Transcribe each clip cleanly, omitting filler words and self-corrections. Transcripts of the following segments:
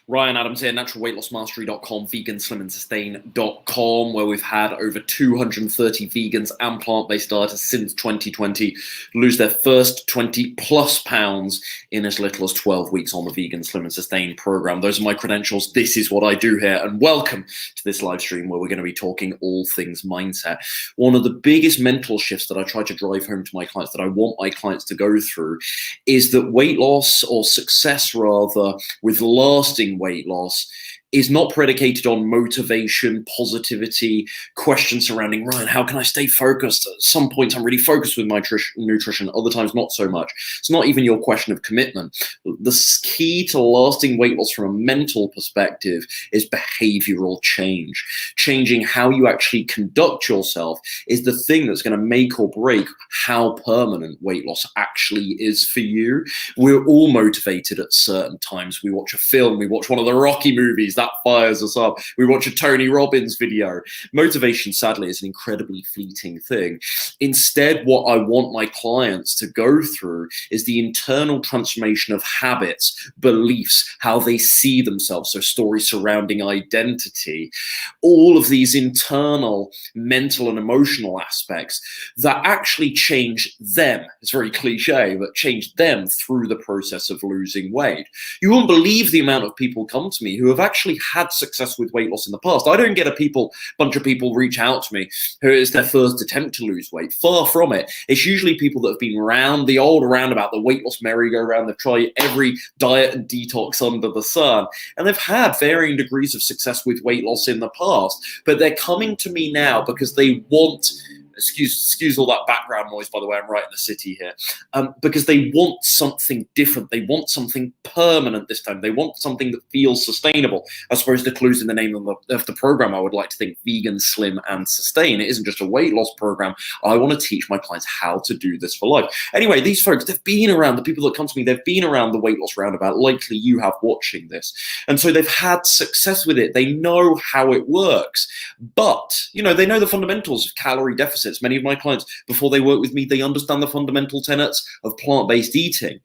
Ryan Adams here, naturalweightlossmastery.com, veganslimandsustain.com, where we've had over 230 vegans and plant-based dieters since 2020 lose their first 20 plus pounds in as little as 12 weeks on the Vegan Slim and Sustain program. Those are my credentials. This is what I do here, and welcome to this live stream where we're going to be talking all things mindset. One of the biggest mental shifts that I try to drive home to my clients, that I want my clients to go through, is that weight loss, or success rather, with lasting weight loss, is not predicated on motivation, positivity, questions surrounding, Ryan, how can I stay focused? At some points, I'm really focused with my nutrition, other times not so much. It's not even your question of commitment. The key to lasting weight loss from a mental perspective is behavioral change. Changing how you actually conduct yourself is the thing that's going to make or break how permanent weight loss actually is for you. We're all motivated at certain times. We watch a film, we watch one of the Rocky movies, that fires us up. We watch a Tony Robbins video. Motivation, sadly, is an incredibly fleeting thing. Instead, what I want my clients to go through is the internal transformation of habits, beliefs, how they see themselves, so stories surrounding identity, all of these internal mental and emotional aspects that actually change them. It's very cliche, but change them through the process of losing weight. You won't believe the amount of people come to me who have actually had success with weight loss in the past. I don't get a bunch of people reach out to me who it's their first attempt to lose weight. Far from it. It's usually people that have been around the old roundabout, the weight loss merry-go-round. They've tried every diet and detox under the sun, and they've had varying degrees of success with weight loss in the past. But they're coming to me now because they want, excuse all that background noise, by the way, I'm right in the city here, because they want something different. They want something permanent this time. They want something that feels sustainable. I suppose the clue's in the name of the program. I would like to think Vegan, Slim and Sustain. It isn't just a weight loss program. I want to teach my clients how to do this for life. Anyway, these folks, they've been around, the people that come to me, they've been around the weight loss roundabout, likely you have watching this. And so they've had success with it. They know how it works. But, they know the fundamentals of calorie deficit. Many of my clients, before they work with me, they understand the fundamental tenets of plant-based eating.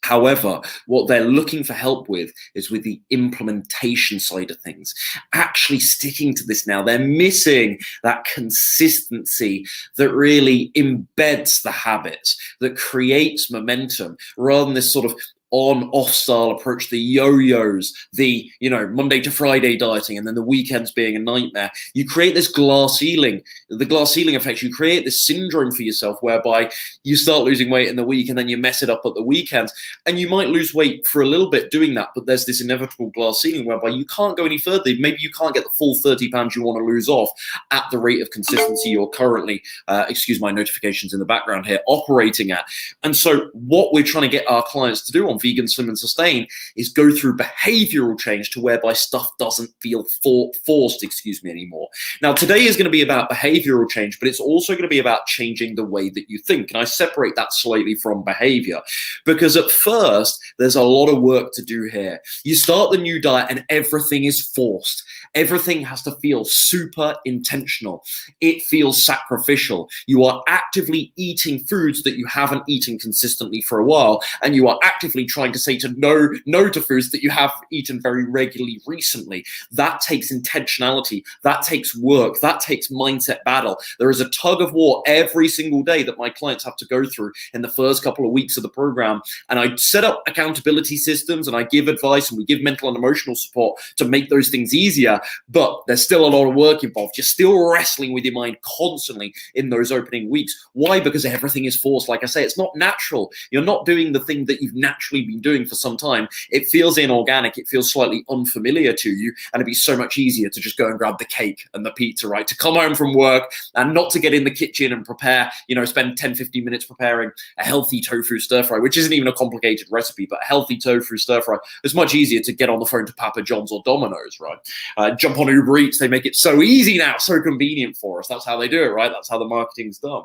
However, what they're looking for help with is with the implementation side of things, actually sticking to this now. They're missing that consistency that really embeds the habits, that creates momentum, rather than this sort of on-off style approach, the yo-yos, the Monday to Friday dieting, and then the weekends being a nightmare. You create this glass ceiling, the glass ceiling effect. You create this syndrome for yourself whereby you start losing weight in the week and then you mess it up at the weekends. And you might lose weight for a little bit doing that, but there's this inevitable glass ceiling whereby you can't go any further. Maybe you can't get the full 30 pounds you want to lose off at the rate of consistency you're currently, excuse my notifications in the background here, operating at. And so what we're trying to get our clients to do on Vegan, Slim and Sustain is go through behavioral change to whereby stuff doesn't feel forced, anymore. Now, today is going to be about behavioral change, but it's also going to be about changing the way that you think. And I separate that slightly from behavior, because at first, there's a lot of work to do here. You start the new diet and everything is forced. Everything has to feel super intentional. It feels sacrificial. You are actively eating foods that you haven't eaten consistently for a while, and you are actively trying to say no to foods that you have eaten very regularly recently. That takes intentionality. That takes work. That takes mindset battle. There is a tug of war every single day that my clients have to go through in the first couple of weeks of the program. And I set up accountability systems and I give advice and we give mental and emotional support to make those things easier. But there's still a lot of work involved. You're still wrestling with your mind constantly in those opening weeks. Why? Because everything is forced. Like I say, it's not natural. You're not doing the thing that you've naturally been doing for some time. It feels inorganic. It feels slightly unfamiliar to you. And it'd be so much easier to just go and grab the cake and the pizza, right? To come home from work and not to get in the kitchen and prepare, spend 10, 15 minutes preparing a healthy tofu stir fry, which isn't even a complicated recipe, but a healthy tofu stir fry. It's much easier to get on the phone to Papa John's or Domino's, right? Jump on Uber Eats. They make it so easy now, so convenient for us. That's how they do it, right? That's how the marketing's done.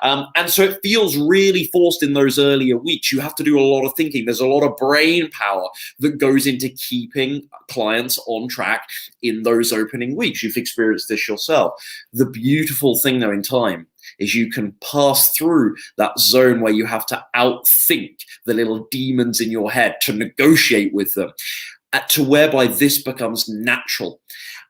And so it feels really forced in those earlier weeks. You have to do a lot of thinking. There's a lot of brain power that goes into keeping clients on track in those opening weeks. You've experienced this yourself. The beautiful thing, though, in time is you can pass through that zone where you have to outthink the little demons in your head to negotiate with them. to whereby this becomes natural.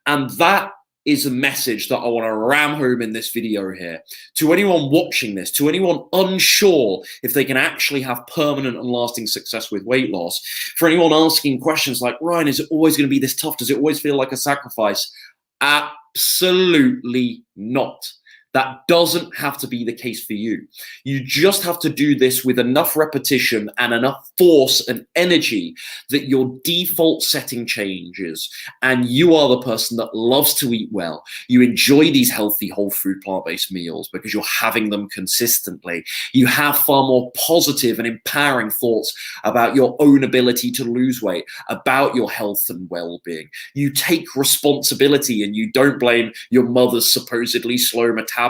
And that is a message that I want to ram home in this video here. To anyone watching this, to anyone unsure if they can actually have permanent and lasting success with weight loss, for anyone asking questions like, Ryan, is it always going to be this tough? Does it always feel like a sacrifice? Absolutely not. That doesn't have to be the case for you. You just have to do this with enough repetition and enough force and energy that your default setting changes, and you are the person that loves to eat well. You enjoy these healthy, whole food, plant-based meals because you're having them consistently. You have far more positive and empowering thoughts about your own ability to lose weight, about your health and well-being. You take responsibility and you don't blame your mother's supposedly slow metabolism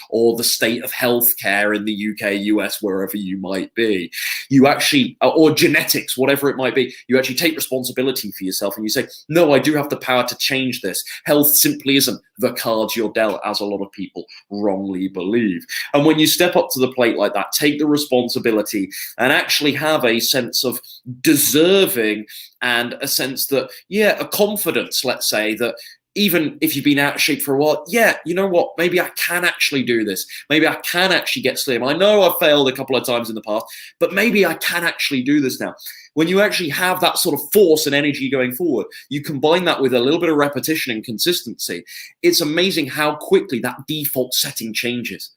or the state of healthcare in the UK, US, wherever you might be. You actually, or genetics, whatever it might be, you actually take responsibility for yourself and you say, no, I do have the power to change this. Health simply isn't the cards you're dealt, as a lot of people wrongly believe. And when you step up to the plate like that, take the responsibility and actually have a sense of deserving and a sense that, yeah, a confidence, let's say, that even if you've been out of shape for a while, yeah, you know what, maybe I can actually do this. Maybe I can actually get slim. I know I've failed a couple of times in the past, but maybe I can actually do this now. When you actually have that sort of force and energy going forward, you combine that with a little bit of repetition and consistency. It's amazing how quickly that default setting changes,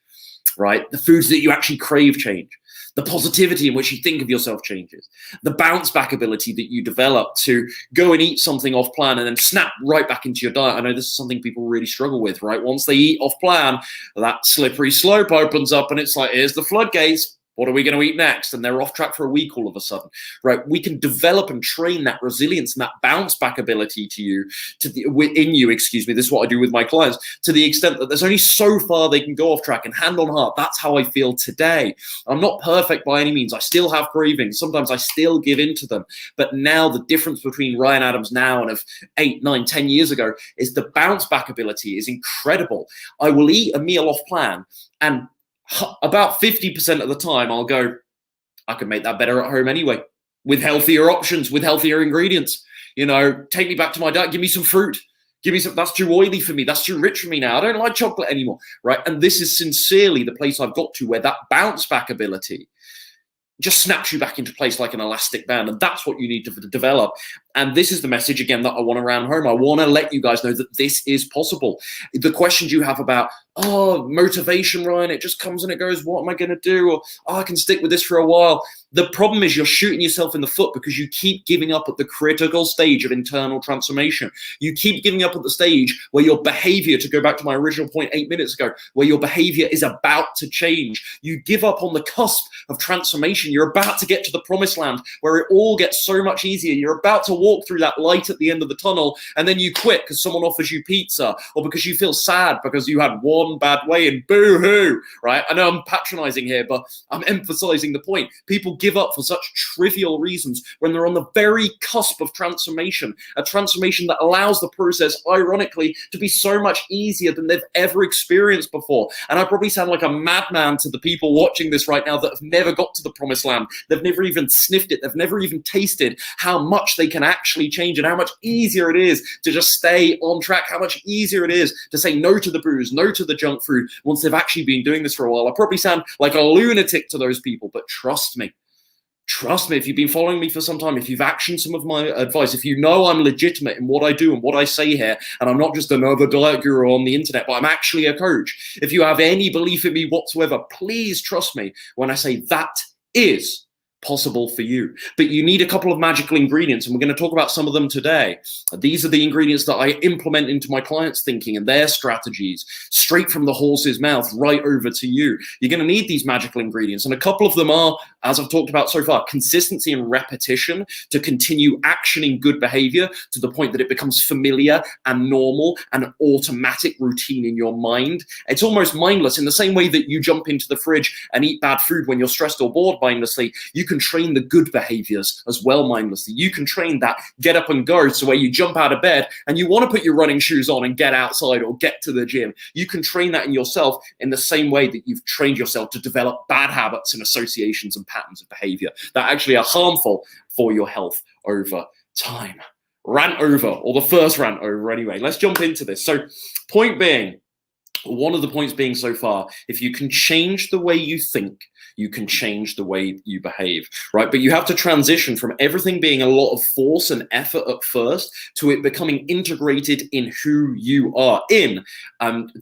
right? The foods that you actually crave change. The positivity in which you think of yourself changes. The bounce back ability that you develop to go and eat something off plan and then snap right back into your diet. I know this is something people really struggle with, right? Once they eat off plan, that slippery slope opens up and it's like, here's the floodgates. What are we going to eat next? And they're off track for a week all of a sudden, right? We can develop and train that resilience and that bounce back ability within you. This is what I do with my clients, to the extent that there's only so far they can go off track. And hand on heart, that's how I feel today. I'm not perfect by any means. I still have cravings. Sometimes I still give in to them. But now the difference between Ryan Adams now and of 8, 9, 10 years ago is the bounce back ability is incredible. I will eat a meal off plan, and about 50% of the time I'll go, I can make that better at home anyway, with healthier options, with healthier ingredients. You know, take me back to my diet, give me some fruit, give me some, that's too oily for me, that's too rich for me now, I don't like chocolate anymore, right? And this is sincerely the place I've got to, where that bounce back ability just snaps you back into place like an elastic band. And that's what you need to develop. And this is the message, again, that I want to ram home. I want to let you guys know that this is possible. The questions you have about, oh, motivation, Ryan, it just comes and it goes, what am I going to do? Or, oh, I can stick with this for a while. The problem is you're shooting yourself in the foot because you keep giving up at the critical stage of internal transformation. You keep giving up at the stage where your behavior, to go back to my original point 8 minutes ago, where your behavior is about to change. You give up on the cusp of transformation. You're about to get to the promised land where it all gets so much easier. You're about to walk through that light at the end of the tunnel, and then you quit because someone offers you pizza, or because you feel sad because you had one bad weigh in. Boo-hoo, right? I know I'm patronizing here, but I'm emphasizing the point. People give up for such trivial reasons when they're on the very cusp of transformation, a transformation that allows the process, ironically, to be so much easier than they've ever experienced before. And I probably sound like a madman to the people watching this right now that have never got to the promised land. They've never even sniffed it. They've never even tasted how much they can actually change and how much easier it is to just stay on track, how much easier it is to say no to the booze, no to the junk food once they've actually been doing this for a while. I probably sound like a lunatic to those people, but trust me, if you've been following me for some time, if you've actioned some of my advice, if you know I'm legitimate in what I do and what I say here, and I'm not just another diet guru on the internet, but I'm actually a coach. If you have any belief in me whatsoever, please trust me when I say that is possible for you. But you need a couple of magical ingredients, and we're going to talk about some of them today. These are the ingredients that I implement into my clients' thinking and their strategies, straight from the horse's mouth right over to you. You're going to need these magical ingredients, and a couple of them are, as I've talked about so far, consistency and repetition to continue actioning good behavior to the point that it becomes familiar and normal and an automatic routine in your mind. It's almost mindless, in the same way that you jump into the fridge and eat bad food when you're stressed or bored mindlessly. You can train the good behaviors as well mindlessly. You can train that get up and go, so where you jump out of bed and you want to put your running shoes on and get outside or get to the gym. You can train that in yourself in the same way that you've trained yourself to develop bad habits and associations and patterns of behavior that actually are harmful for your health over time. Rant over, or the first rant over anyway. Let's jump into this. So point being, one of the points being so far, if you can change the way you think, you can change the way you behave, right? But you have to transition from everything being a lot of force and effort at first to it becoming integrated in who you are,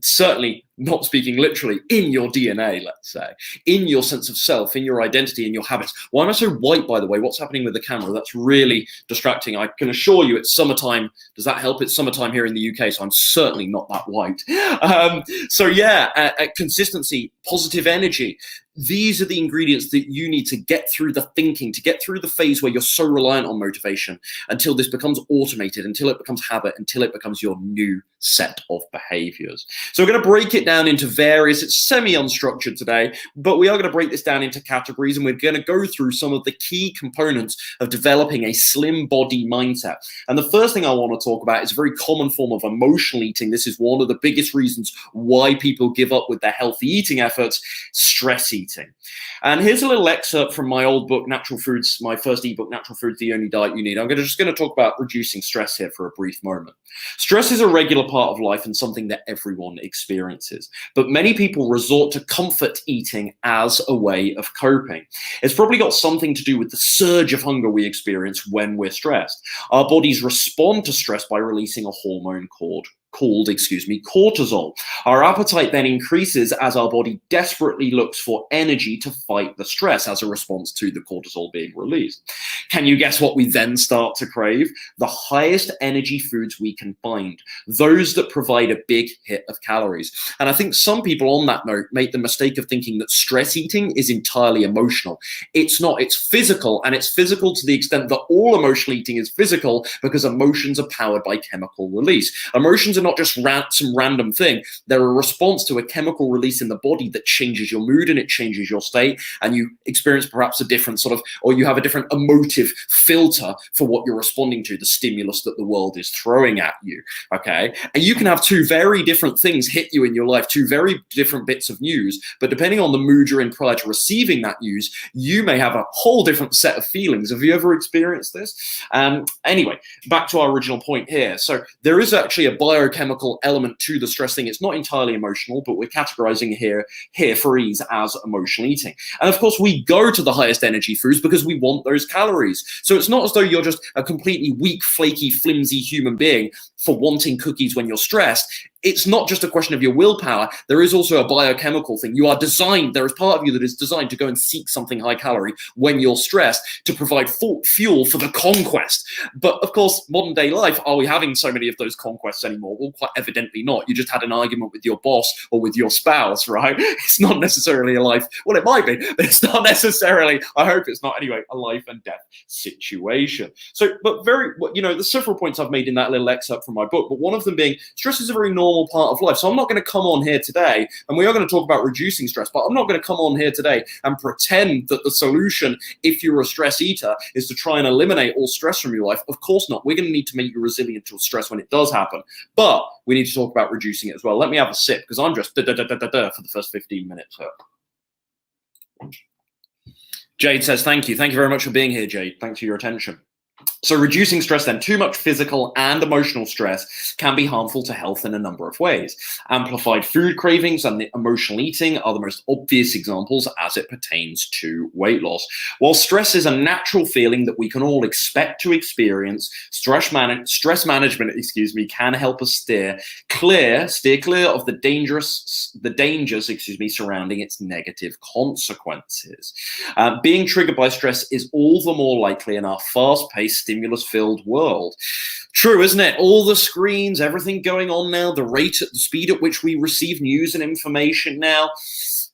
certainly not speaking literally, in your DNA, let's say, in your sense of self, in your identity, in your habits. Why am I so white, by the way? What's happening with the camera? That's really distracting. I can assure you it's summertime. Does that help? It's summertime here in the UK, so I'm certainly not that white. Consistency, positive energy. These are the ingredients that you need to get through the thinking, to get through the phase where you're so reliant on motivation, until this becomes automated, until it becomes habit, until it becomes your new set of behaviors. So we're going to break it down into various, it's semi-unstructured today, but we are going to break this down into categories, and we're going to go through some of the key components of developing a slim body mindset. And the first thing I want to talk about is a very common form of emotional eating. This is one of the biggest reasons why people give up with their healthy eating efforts: stress eating. And here's a little excerpt from my old book, Natural Foods, my first ebook, Natural Foods, The Only Diet You Need. I'm just going to talk about reducing stress here for a brief moment. Stress is a regular part of life and something that everyone experiences. But many people resort to comfort eating as a way of coping. It's probably got something to do with the surge of hunger we experience when we're stressed. Our bodies respond to stress by releasing a hormone called cortisol. Our appetite then increases as our body desperately looks for energy to fight the stress as a response to the cortisol being released. Can you guess what we then start to crave? The highest energy foods we can find, those that provide a big hit of calories. And I think some people on that note make the mistake of thinking that stress eating is entirely emotional. It's not. It's physical, and it's physical to the extent that all emotional eating is physical, because emotions are powered by chemical release. Emotions are not just some random thing. They're a response to a chemical release in the body that changes your mood and it changes your state, and you experience perhaps a different or you have a different emotive filter for what you're responding to, the stimulus that the world is throwing at you, okay? And you can have two very different things hit you in your life, two very different bits of news, but depending on the mood you're in prior to receiving that news, you may have a whole different set of feelings. Have you ever experienced this? Anyway, back to our original point here. So there is actually a biochemical element to the stress thing. It's not entirely emotional, but we're categorizing here for ease as emotional eating. And of course, we go to the highest energy foods because we want those calories. So it's not as though you're just a completely weak, flaky, flimsy human being for wanting cookies when you're stressed. It's not just a question of your willpower. There is also a biochemical thing. You are designed, there is part of you that is designed to go and seek something high calorie when you're stressed to provide fuel for the conquest. But of course, modern day life, are we having so many of those conquests anymore? Well, quite evidently not. You just had an argument with your boss or with your spouse, right? It's not necessarily a life, well, it might be, but it's not necessarily, I hope it's not anyway, a life and death situation. So, but there's several points I've made in that little excerpt from my book, but one of them being stress is a very normal part of life. So I'm not going to come on here today, and we are going to talk about reducing stress, but I'm not going to come on here today and pretend that the solution, if you're a stress eater, is to try and eliminate all stress from your life. Of course not. We're going to need to make you resilient to stress when it does happen, but we need to talk about reducing it as well. Let me have a sip, because I'm just for the first 15 minutes. Jade says, thank you. Thank you very much for being here, Jade. Thanks for your attention. So reducing stress then, too much physical and emotional stress can be harmful to health in a number of ways. Amplified food cravings and emotional eating are the most obvious examples as it pertains to weight loss. While stress is a natural feeling that we can all expect to experience, stress management, can help us steer clear of the dangers surrounding its negative consequences. Being triggered by stress is all the more likely in our fast-paced, stimulus-filled world. True, isn't it? All the screens, everything going on now, the speed at which we receive news and information now.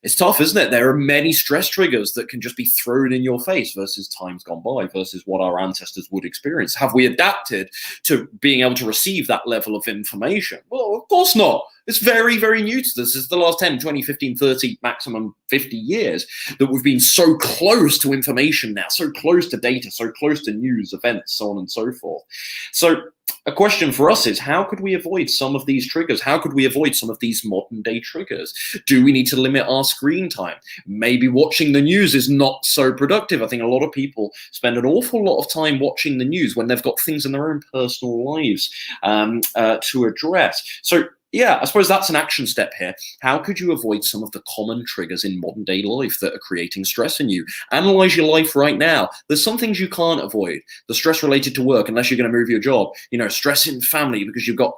It's tough, isn't it? There are many stress triggers that can just be thrown in your face versus times gone by, versus what our ancestors would experience. Have we adapted to being able to receive that level of information? Well, of course not. It's very, very new to this. It's the last 10, 20, 15, 30, maximum 50 years that we've been so close to information now, so close to data, so close to news, events, so on and so forth. So a question for us is, how could we avoid some of these triggers? How could we avoid some of these modern day triggers? Do we need to limit our screen time? Maybe watching the news is not so productive. I think a lot of people spend an awful lot of time watching the news when they've got things in their own personal lives to address. So yeah, I suppose that's an action step here. How could you avoid some of the common triggers in modern day life that are creating stress in you? Analyze your life right now. There's some things you can't avoid. The stress related to work, unless you're going to move your job, stress in family because you've got,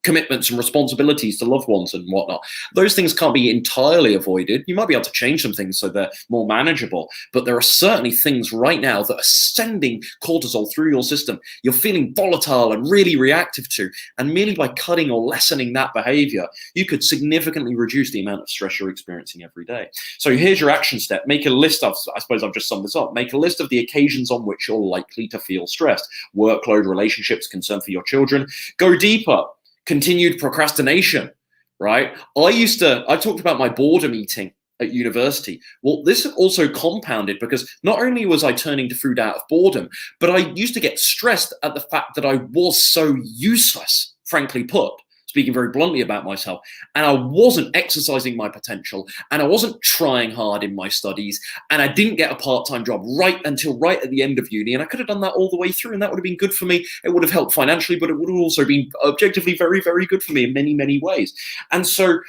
commitments and responsibilities to loved ones and whatnot. Those things can't be entirely avoided. You might be able to change some things so they're more manageable, but there are certainly things right now that are sending cortisol through your system. You're feeling volatile and really reactive to, and merely by cutting or lessening that behavior, you could significantly reduce the amount of stress you're experiencing every day. So here's your action step. Make a list of, I suppose I've just summed this up, make a list of the occasions on which you're likely to feel stressed. Workload, relationships, concern for your children. Go deeper. Continued procrastination, right? I talked about my boredom eating at university. Well, this also compounded because not only was I turning to food out of boredom, but I used to get stressed at the fact that I was so useless, frankly put, speaking very bluntly about myself, and I wasn't exercising my potential, and I wasn't trying hard in my studies, and I didn't get a part-time job until right at the end of uni, and I could have done that all the way through, and that would have been good for me. It would have helped financially, but it would have also been objectively very, very good for me in many, many ways. And so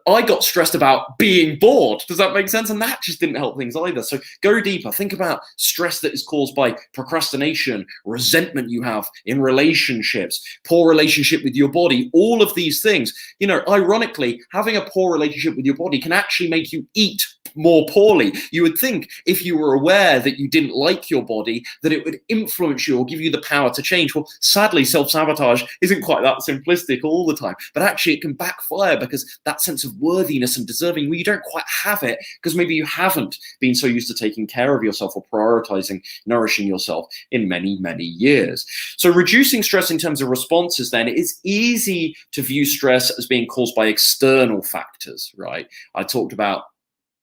I got stressed about being bored. Does that make sense? And that just didn't help things either. So go deeper. Think about stress that is caused by procrastination, resentment you have in relationships, poor relationship with your body, all of these things. Ironically, having a poor relationship with your body can actually make you eat more poorly. You would think if you were aware that you didn't like your body, that it would influence you or give you the power to change. Well, sadly, self-sabotage isn't quite that simplistic all the time, but actually it can backfire because that sense of worthiness and deserving, well, you don't quite have it because maybe you haven't been so used to taking care of yourself or prioritizing nourishing yourself in many, many years. So reducing stress in terms of responses, then, it is easy to view stress as being caused by external factors, right? I talked about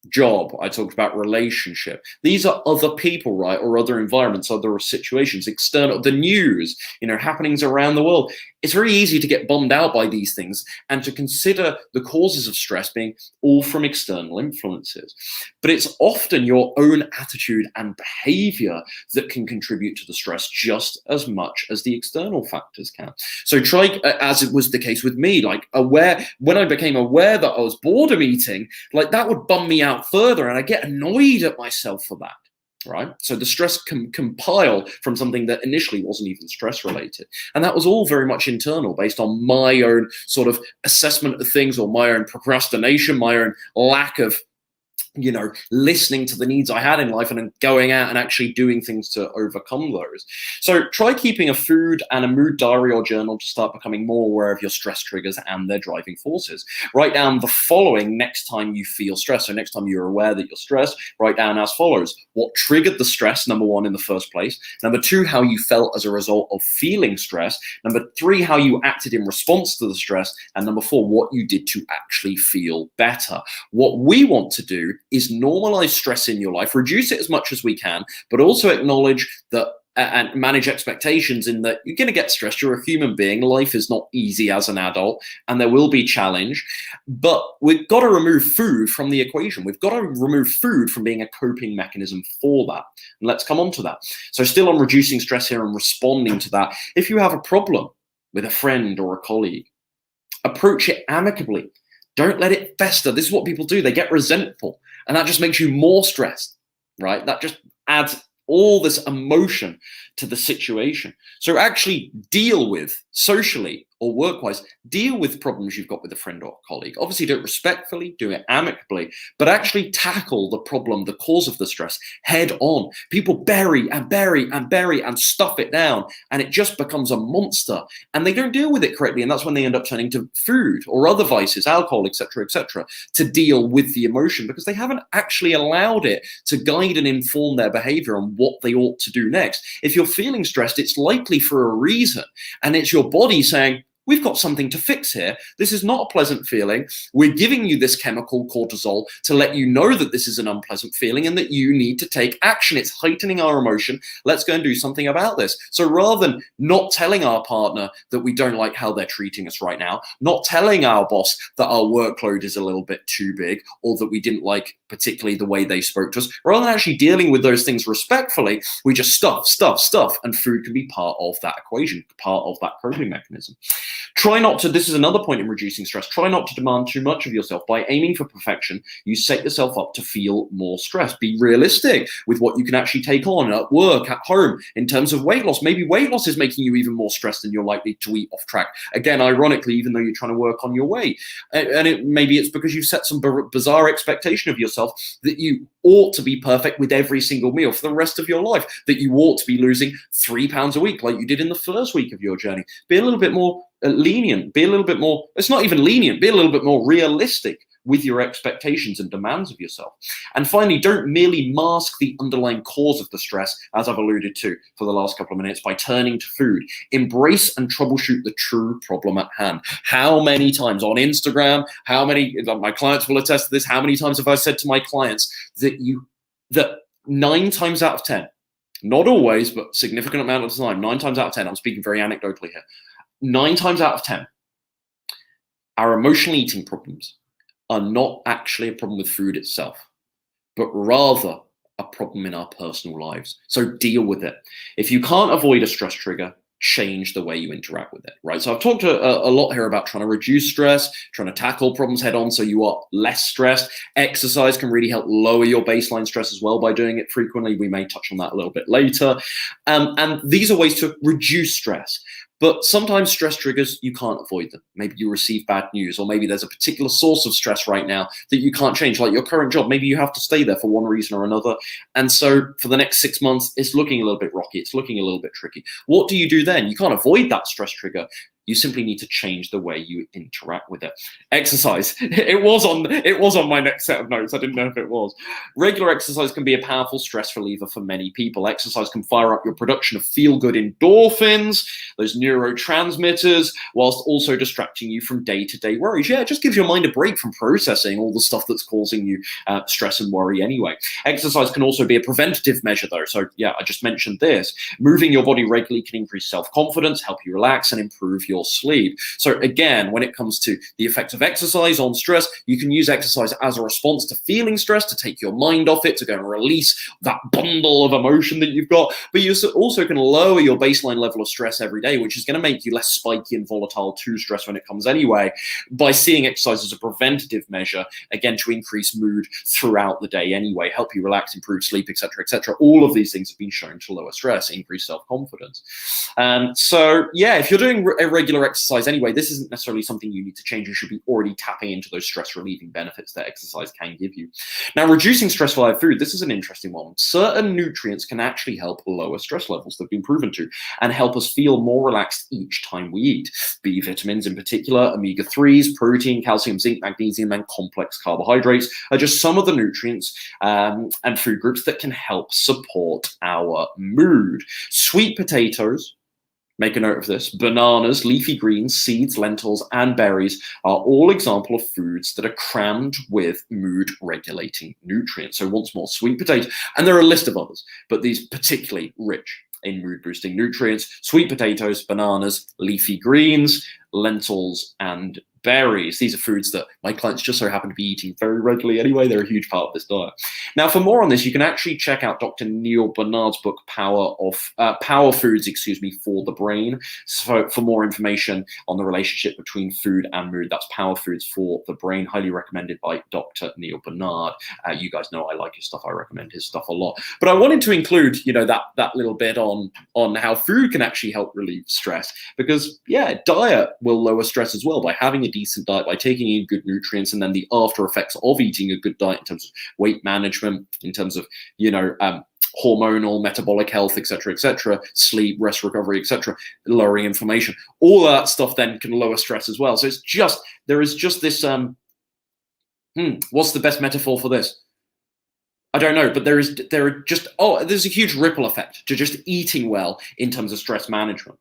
job, I talked about relationship. These are other people, right? Or other environments, other situations, external, the news, happenings around the world. It's very easy to get bummed out by these things and to consider the causes of stress being all from external influences. But it's often your own attitude and behavior that can contribute to the stress just as much as the external factors can. So try, as it was the case with me, when I became aware that I was boredom eating, that would bum me out further, and I get annoyed at myself for that. Right? So the stress can compile from something that initially wasn't even stress related. And that was all very much internal, based on my own sort of assessment of things, or my own procrastination, my own lack of listening to the needs I had in life and then going out and actually doing things to overcome those. So try keeping a food and a mood diary or journal to start becoming more aware of your stress triggers and their driving forces. Write down the following next time you feel stress. So next time you're aware that you're stressed, write down as follows: what triggered the stress, number one, in the first place; number two, how you felt as a result of feeling stress; number three, how you acted in response to the stress; and number four, what you did to actually feel better. What we want to do is normalize stress in your life, reduce it as much as we can, but also acknowledge that and manage expectations in that you're going to get stressed. You're a human being. Life is not easy as an adult, and there will be challenge, but we've got to remove food from the equation. We've got to remove food from being a coping mechanism for that. And let's come on to that. So still on reducing stress here and responding to that. If you have a problem with a friend or a colleague, approach it amicably. Don't let it fester. This is what people do. They get resentful, and that just makes you more stressed, right? That just adds all this emotion to the situation. So actually deal with, socially or work-wise, deal with problems you've got with a friend or a colleague. Obviously do it respectfully, do it amicably, but actually tackle the problem, the cause of the stress, head on. People bury and bury and bury and stuff it down, and it just becomes a monster, and they don't deal with it correctly, and that's when they end up turning to food or other vices, alcohol, etc., to deal with the emotion, because they haven't actually allowed it to guide and inform their behavior on what they ought to do next. If you're feeling stressed, it's likely for a reason, and it's your body saying, we've got something to fix here. This is not a pleasant feeling. We're giving you this chemical cortisol to let you know that this is an unpleasant feeling and that you need to take action. It's heightening our emotion. Let's go and do something about this. So rather than not telling our partner that we don't like how they're treating us right now, not telling our boss that our workload is a little bit too big, or that we didn't like particularly the way they spoke to us, rather than actually dealing with those things respectfully, we just stuff, and food can be part of that equation, part of that coping mechanism. Try not to, this is another point in reducing stress, try not to demand too much of yourself. By aiming for perfection, you set yourself up to feel more stress. Be realistic with what you can actually take on at work, at home, in terms of weight loss. Maybe weight loss is making you even more stressed than you're likely to eat off track. Again, ironically, even though you're trying to work on your weight. And maybe it's because you've set some bizarre expectation of yourself that you ought to be perfect with every single meal for the rest of your life, that you ought to be losing 3 pounds a week like you did in the first week of your journey. Be a little bit more lenient, be a little bit more, it's not even lenient, be a little bit more realistic with your expectations and demands of yourself. And finally, don't merely mask the underlying cause of the stress, as I've alluded to for the last couple of minutes, by turning to food. Embrace and troubleshoot the true problem at hand. How many times on Instagram, how many, my clients will attest to this, how many times have I said to my clients that 9 times out of 10, not always, but significant amount of the time, 9 times out of 10, I'm speaking very anecdotally here, 9 times out of 10, our emotional eating problems are not actually a problem with food itself, but rather a problem in our personal lives. So deal with it. If you can't avoid a stress trigger, change the way you interact with it, right? So I've talked a lot here about trying to reduce stress, trying to tackle problems head on so you are less stressed. Exercise can really help lower your baseline stress as well by doing it frequently. We may touch on that a little bit later. And these are ways to reduce stress. But sometimes stress triggers, you can't avoid them. Maybe you receive bad news, or maybe there's a particular source of stress right now that you can't change, like your current job. Maybe you have to stay there for one reason or another. And so for the next 6 months, it's looking a little bit rocky. It's looking a little bit tricky. What do you do then? You can't avoid that stress trigger. You simply need to change the way you interact with it. Exercise. It was on my next set of notes. I didn't know if it was. Regular exercise can be a powerful stress reliever for many people. Exercise can fire up your production of feel-good endorphins, those neurotransmitters, whilst also distracting you from day-to-day worries. Yeah, it just gives your mind a break from processing all the stuff that's causing you stress and worry anyway. Exercise can also be a preventative measure though. So yeah, I just mentioned this. Moving your body regularly can increase self-confidence, help you relax, and improve your sleep. So again, when it comes to the effect of exercise on stress, you can use exercise as a response to feeling stress, to take your mind off it, to go and release that bundle of emotion that you've got. But you also can lower your baseline level of stress every day, which is going to make you less spiky and volatile to stress when it comes anyway, by seeing exercise as a preventative measure, again, to increase mood throughout the day anyway, help you relax, improve sleep, etc., etc. All of these things have been shown to lower stress, increase self-confidence. So yeah, if you're doing a regular exercise anyway, this isn't necessarily something you need to change. You should be already tapping into those stress relieving benefits that exercise can give you. Now, reducing stress via food, this is an interesting one. Certain nutrients can actually help lower stress levels. They've been proven to, and help us feel more relaxed each time we eat. B vitamins in particular, omega-3s, protein, calcium, zinc, magnesium, and complex carbohydrates are just some of the nutrients and food groups that can help support our mood. Sweet potatoes, make a note of this, bananas, leafy greens, seeds, lentils, and berries are all examples of foods that are crammed with mood-regulating nutrients. So once more, sweet potatoes, and there are a list of others, but these particularly rich in mood-boosting nutrients: sweet potatoes, bananas, leafy greens, lentils, and berries. These are foods that my clients just so happen to be eating very regularly anyway. They're a huge part of this diet. Now, for more on this, you can actually check out Dr. Neil Barnard's book, Power Foods, for the Brain. So for more information on the relationship between food and mood, that's Power Foods for the Brain, highly recommended by Dr. Neil Barnard. You guys know I like his stuff. I recommend his stuff a lot. But I wanted to include, that little bit on how food can actually help relieve stress, because yeah, diet will lower stress as well by having a decent diet, by taking in good nutrients, and then the after effects of eating a good diet in terms of weight management, in terms of hormonal, metabolic health, etc., sleep, rest, recovery, etc., lowering inflammation. All that stuff then can lower stress as well. So there is just this what's the best metaphor for this? I don't know, but there's a huge ripple effect to just eating well in terms of stress management.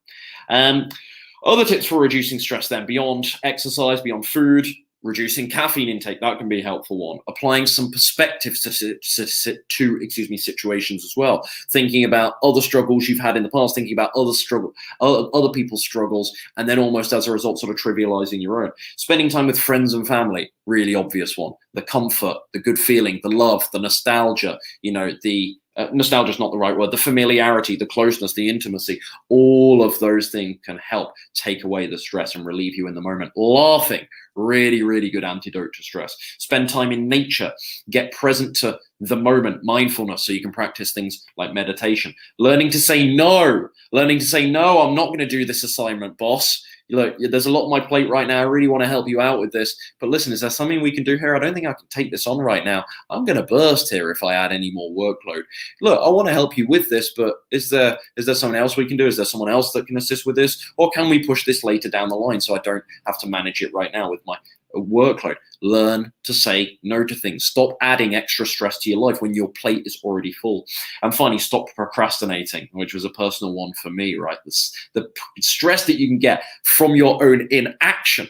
Other tips for reducing stress then, beyond exercise, beyond food, reducing caffeine intake, that can be a helpful one. Applying some perspective to situations as well. Thinking about other struggles you've had in the past, thinking about other people's struggles, and then almost as a result, sort of trivializing your own. Spending time with friends and family, really obvious one. The comfort, the good feeling, the love, the nostalgia, the nostalgia is not the right word, the familiarity, the closeness, the intimacy, all of those things can help take away the stress and relieve you in the moment. Laughing, really, really good antidote to stress. Spend time in nature, get present to the moment, mindfulness, so you can practice things like meditation. Learning to say no, I'm not going to do this assignment, boss. Look, there's a lot on my plate right now. I really want to help you out with this. But listen, is there something we can do here? I don't think I can take this on right now. I'm going to burst here if I add any more workload. Look, I want to help you with this, but is there someone else we can do? Is there someone else that can assist with this? Or can we push this later down the line so I don't have to manage it right now with my workload? Learn to say no to things. Stop adding extra stress to your life when your plate is already full. And finally, stop procrastinating, which was a personal one for me, right? The stress that you can get from your own inaction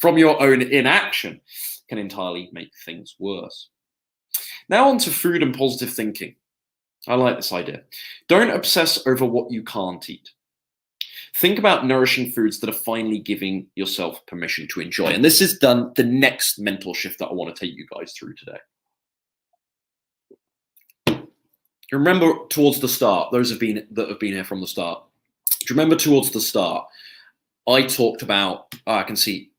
can entirely make things worse. Now on to food and positive thinking. I like this idea. Don't obsess over what you can't eat. Think about nourishing foods that are finally giving yourself permission to enjoy. And this is the next mental shift that I want to take you guys through today. Remember towards the start, those that have been here from the start, do you remember towards the start, I talked about, I can see,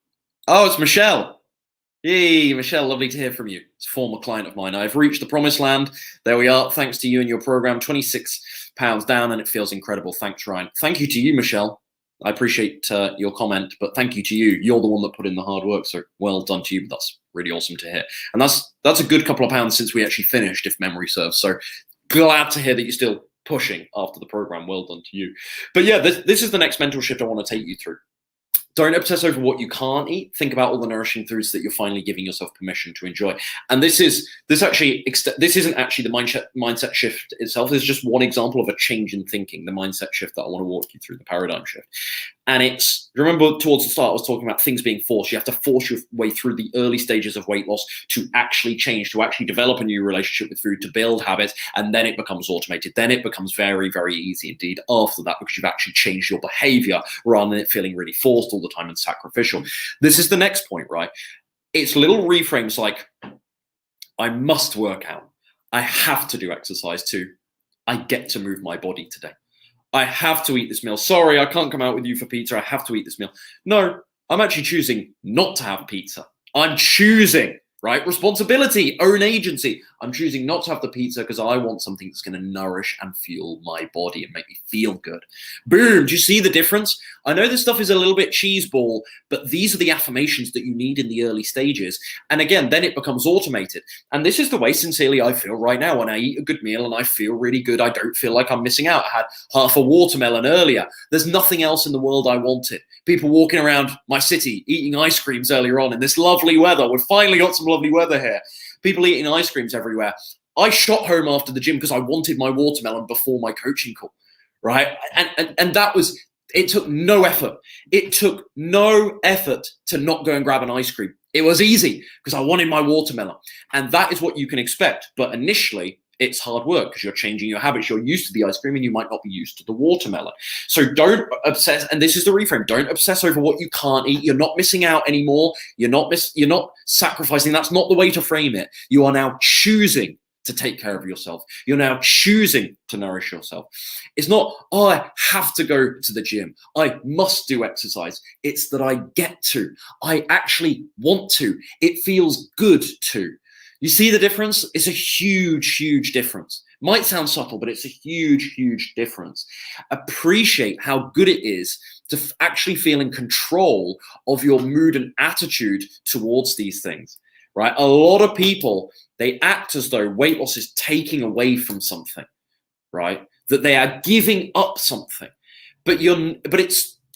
it's Michelle. Hey, Michelle, lovely to hear from you. It's a former client of mine. I've reached the promised land. There we are. Thanks to you and your program, 26 pounds down, and it feels incredible. Thanks, Ryan. Thank you to you, Michelle. I appreciate your comment, but thank you to you. You're the one that put in the hard work, so well done to you. That's really awesome to hear. And that's a good couple of pounds since we actually finished, if memory serves. So glad to hear that you're still pushing after the program. Well done to you. But yeah, this is the next mental shift I want to take you through. Don't obsess over what you can't eat. Think about all the nourishing foods that you're finally giving yourself permission to enjoy. And this isn't actually the mindset shift itself. It's just one example of a change in thinking, the mindset shift that I want to walk you through, the paradigm shift. And remember towards the start, I was talking about things being forced. You have to force your way through the early stages of weight loss to actually change, to actually develop a new relationship with food, to build habits, and then it becomes automated. Then it becomes very, very easy indeed after that, because you've actually changed your behavior rather than it feeling really forced all the time and sacrificial. This is the next point, right? It's little reframes like, I must work out. I have to do exercise too. I get to move my body today. I have to eat this meal. Sorry, I can't come out with you for pizza. I have to eat this meal. No, I'm actually choosing not to have pizza. I'm choosing, right? Responsibility, own agency. I'm choosing not to have the pizza because I want something that's going to nourish and fuel my body and make me feel good. Boom. Do you see the difference? I know this stuff is a little bit cheeseball, but these are the affirmations that you need in the early stages. And again, then it becomes automated. And this is the way, sincerely, I feel right now when I eat a good meal and I feel really good. I don't feel like I'm missing out. I had half a watermelon earlier. There's nothing else in the world I wanted. People walking around my city eating ice creams earlier on in this lovely weather. We've finally got some lovely weather here. People eating ice creams everywhere. I shot home after the gym because I wanted my watermelon before my coaching call, right? And that was, it took no effort. It took no effort to not go and grab an ice cream. It was easy because I wanted my watermelon. And that is what you can expect. But initially, it's hard work because you're changing your habits. You're used to the ice cream and you might not be used to the watermelon. So don't obsess. And this is the reframe. Don't obsess over what you can't eat. You're not missing out anymore. You're not sacrificing. That's not the way to frame it. You are now choosing to take care of yourself. You're now choosing to nourish yourself. It's not, I have to go to the gym. I must do exercise. It's that I get to. I actually want to. It feels good to. You see the difference? It's a huge, huge difference. Might sound subtle, but it's a huge, huge difference. Appreciate how good it is to actually feel in control of your mood and attitude towards these things, right? A lot of people, they act as though weight loss is taking away from something, right? That they are giving up something, but to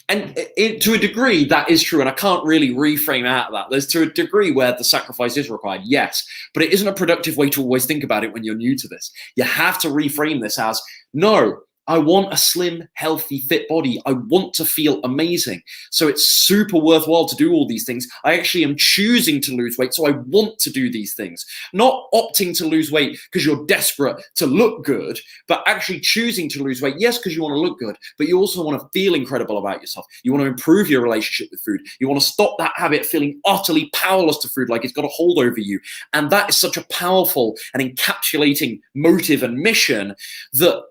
a degree, that is true. And I can't really reframe out of that. There's to a degree where the sacrifice is required, yes, but it isn't a productive way to always think about it when you're new to this. You have to reframe this as, no, I want a slim, healthy, fit body. I want to feel amazing. So it's super worthwhile to do all these things. I actually am choosing to lose weight, so I want to do these things. Not opting to lose weight because you're desperate to look good, but actually choosing to lose weight, yes, because you want to look good, but you also want to feel incredible about yourself. You want to improve your relationship with food. You want to stop that habit of feeling utterly powerless to food, like it's got a hold over you. And that is such a powerful and encapsulating motive and mission that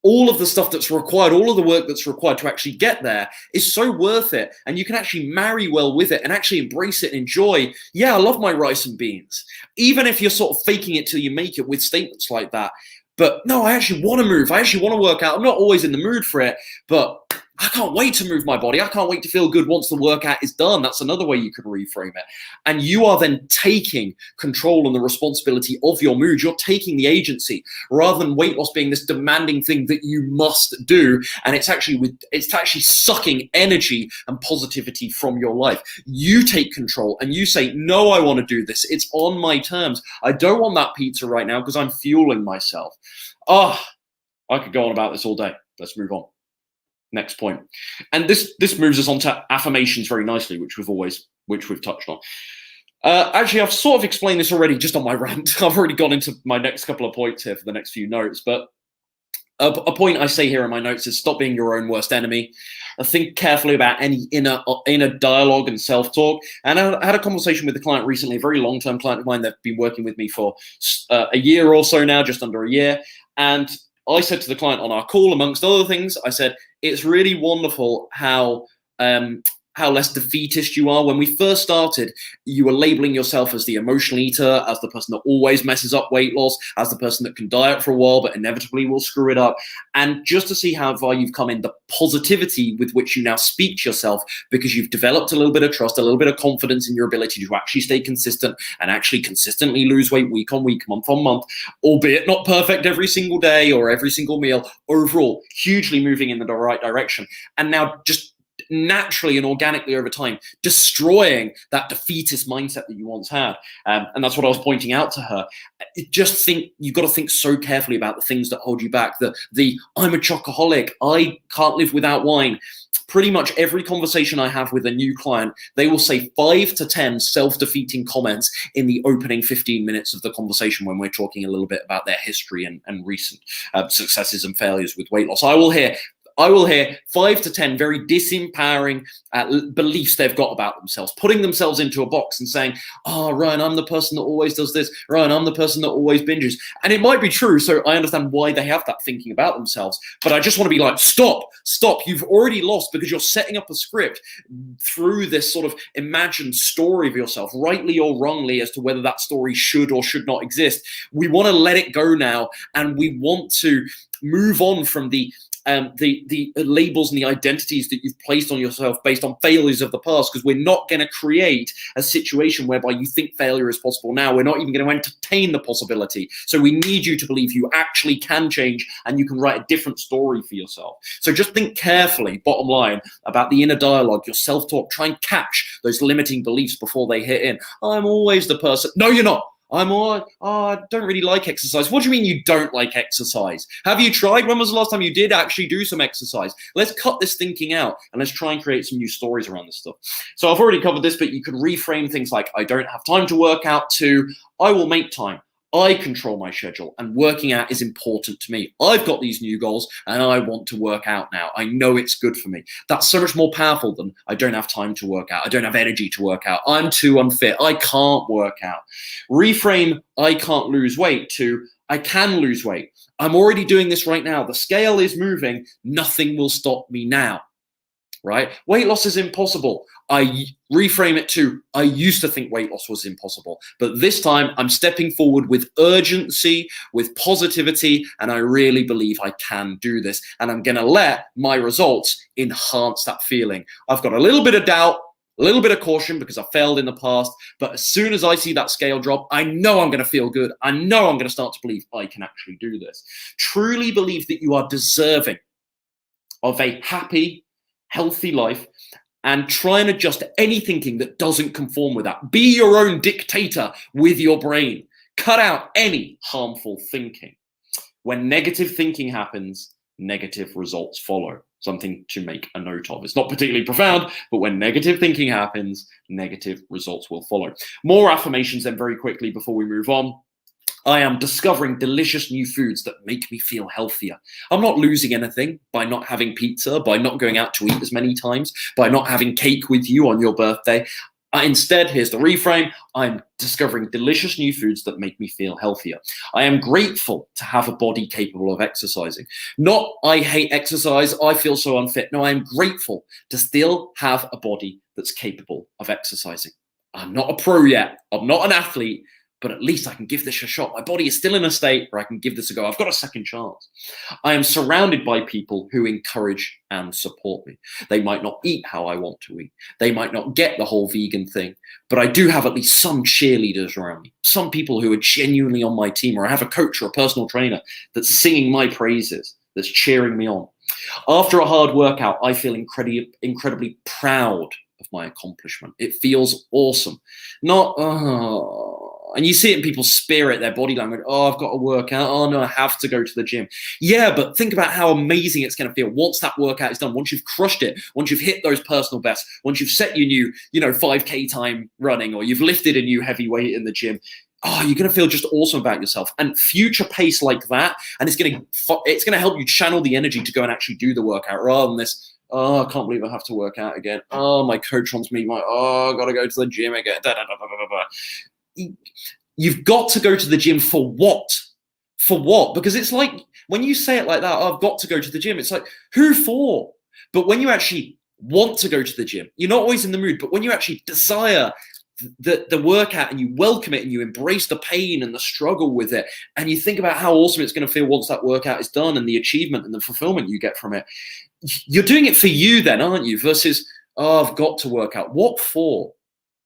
all of the stuff that's required, all of the work that's required to actually get there is so worth it. And you can actually marry well with it and actually embrace it and enjoy, yeah, I love my rice and beans. Even if you're sort of faking it till you make it with statements like that. But no, I actually want to move. I actually want to work out. I'm not always in the mood for it, but I can't wait to move my body. I can't wait to feel good once the workout is done. That's another way you could reframe it. And you are then taking control and the responsibility of your mood. You're taking the agency rather than weight loss being this demanding thing that you must do. And it's actually sucking energy and positivity from your life. You take control and you say, no, I want to do this. It's on my terms. I don't want that pizza right now because I'm fueling myself. I could go on about this all day. Let's move on. Next point. And this moves us on to affirmations very nicely, which we've touched on. Actually, I've sort of explained this already just on my rant. I've already gone into my next couple of points here for the next few notes, but a point I say here in my notes is stop being your own worst enemy. Think carefully about any inner dialogue and self-talk. And I had a conversation with a client recently, a very long-term client of mine. They've been working with me for a year or so now, just under a year. And I said to the client on our call, amongst other things, I said, it's really wonderful how less defeatist you are. When we first started, you were labeling yourself as the emotional eater, as the person that always messes up weight loss, as the person that can diet for a while but inevitably will screw it up. And just to see how far you've come in, the positivity with which you now speak to yourself, because you've developed a little bit of trust, a little bit of confidence in your ability to actually stay consistent and actually consistently lose weight week on week, month on month, albeit not perfect every single day or every single meal. Overall, hugely moving in the right direction. And now just naturally and organically over time, destroying that defeatist mindset that you once had. And that's what I was pointing out to her. You've got to think so carefully about the things that hold you back. The I'm a chocoholic, I can't live without wine. Pretty much every conversation I have with a new client, they will say 5 to 10 self-defeating comments in the opening 15 minutes of the conversation when we're talking a little bit about their history and recent successes and failures with weight loss. I will hear 5 to 10 very disempowering beliefs they've got about themselves, putting themselves into a box and saying, oh, Ryan, I'm the person that always does this. Ryan, I'm the person that always binges. And it might be true, so I understand why they have that thinking about themselves. But I just want to be like, stop. You've already lost because you're setting up a script through this sort of imagined story of yourself, rightly or wrongly, as to whether that story should or should not exist. We want to let it go now, and we want to move on from the labels and the identities that you've placed on yourself based on failures of the past, because we're not going to create a situation whereby you think failure is possible now. We're not even going to entertain the possibility. So we need you to believe you actually can change and you can write a different story for yourself. So just think carefully, bottom line, about the inner dialogue, your self-talk. Try and catch those limiting beliefs before they hit in. I'm always the person. No, you're not. I don't really like exercise. What do you mean you don't like exercise? Have you tried? When was the last time you did actually do some exercise? Let's cut this thinking out and let's try and create some new stories around this stuff. So I've already covered this, but you could reframe things like, I don't have time to work out, to I will make time. I control my schedule and working out is important to me. I've got these new goals and I want to work out now. I know it's good for me. That's so much more powerful than I don't have time to work out. I don't have energy to work out. I'm too unfit. I can't work out. Reframe I can't lose weight to I can lose weight. I'm already doing this right now. The scale is moving. Nothing will stop me now. Right? Weight loss is impossible. I reframe it to, I used to think weight loss was impossible, but this time I'm stepping forward with urgency, with positivity, and I really believe I can do this. And I'm going to let my results enhance that feeling. I've got a little bit of doubt, a little bit of caution because I failed in the past, but as soon as I see that scale drop, I know I'm going to feel good. I know I'm going to start to believe I can actually do this. Truly believe that you are deserving of a happy, healthy life, and try and adjust any thinking that doesn't conform with that. Be your own dictator with your brain. Cut out any harmful thinking. When negative thinking happens, negative results follow. Something to make a note of. It's not particularly profound, but when negative thinking happens, negative results will follow. More affirmations then very quickly before we move on. I am discovering delicious new foods that make me feel healthier. I'm not losing anything by not having pizza, by not going out to eat as many times, by not having cake with you on your birthday. Instead, here's the reframe, I'm discovering delicious new foods that make me feel healthier. I am grateful to have a body capable of exercising. Not, I hate exercise, I feel so unfit. No, I'm grateful to still have a body that's capable of exercising. I'm not a pro yet, I'm not an athlete, but at least I can give this a shot. My body is still in a state where I can give this a go. I've got a second chance. I am surrounded by people who encourage and support me. They might not eat how I want to eat. They might not get the whole vegan thing, but I do have at least some cheerleaders around me, some people who are genuinely on my team, or I have a coach or a personal trainer that's singing my praises, that's cheering me on. After a hard workout, I feel incredibly proud of my accomplishment. It feels awesome. Not, and you see it in people's spirit, their body language. Oh, I've got to work out. Oh, no, I have to go to the gym. Yeah, but think about how amazing it's going to feel once that workout is done, once you've crushed it, once you've hit those personal bests, once you've set your new, 5K time running, or you've lifted a new heavy weight in the gym. Oh, you're going to feel just awesome about yourself. And future pace like that, and it's going to help you channel the energy to go and actually do the workout rather than this, oh, I can't believe I have to work out again. Oh, my coach wants me. I got to go to the gym again. You've got to go to the gym for what? For what? Because it's like, when you say it like that, oh, I've got to go to the gym. It's like, who for? But when you actually want to go to the gym, you're not always in the mood, but when you actually desire the workout and you welcome it and you embrace the pain and the struggle with it, and you think about how awesome it's going to feel once that workout is done and the achievement and the fulfillment you get from it, you're doing it for you then, aren't you? Versus, oh, I've got to work out. What for?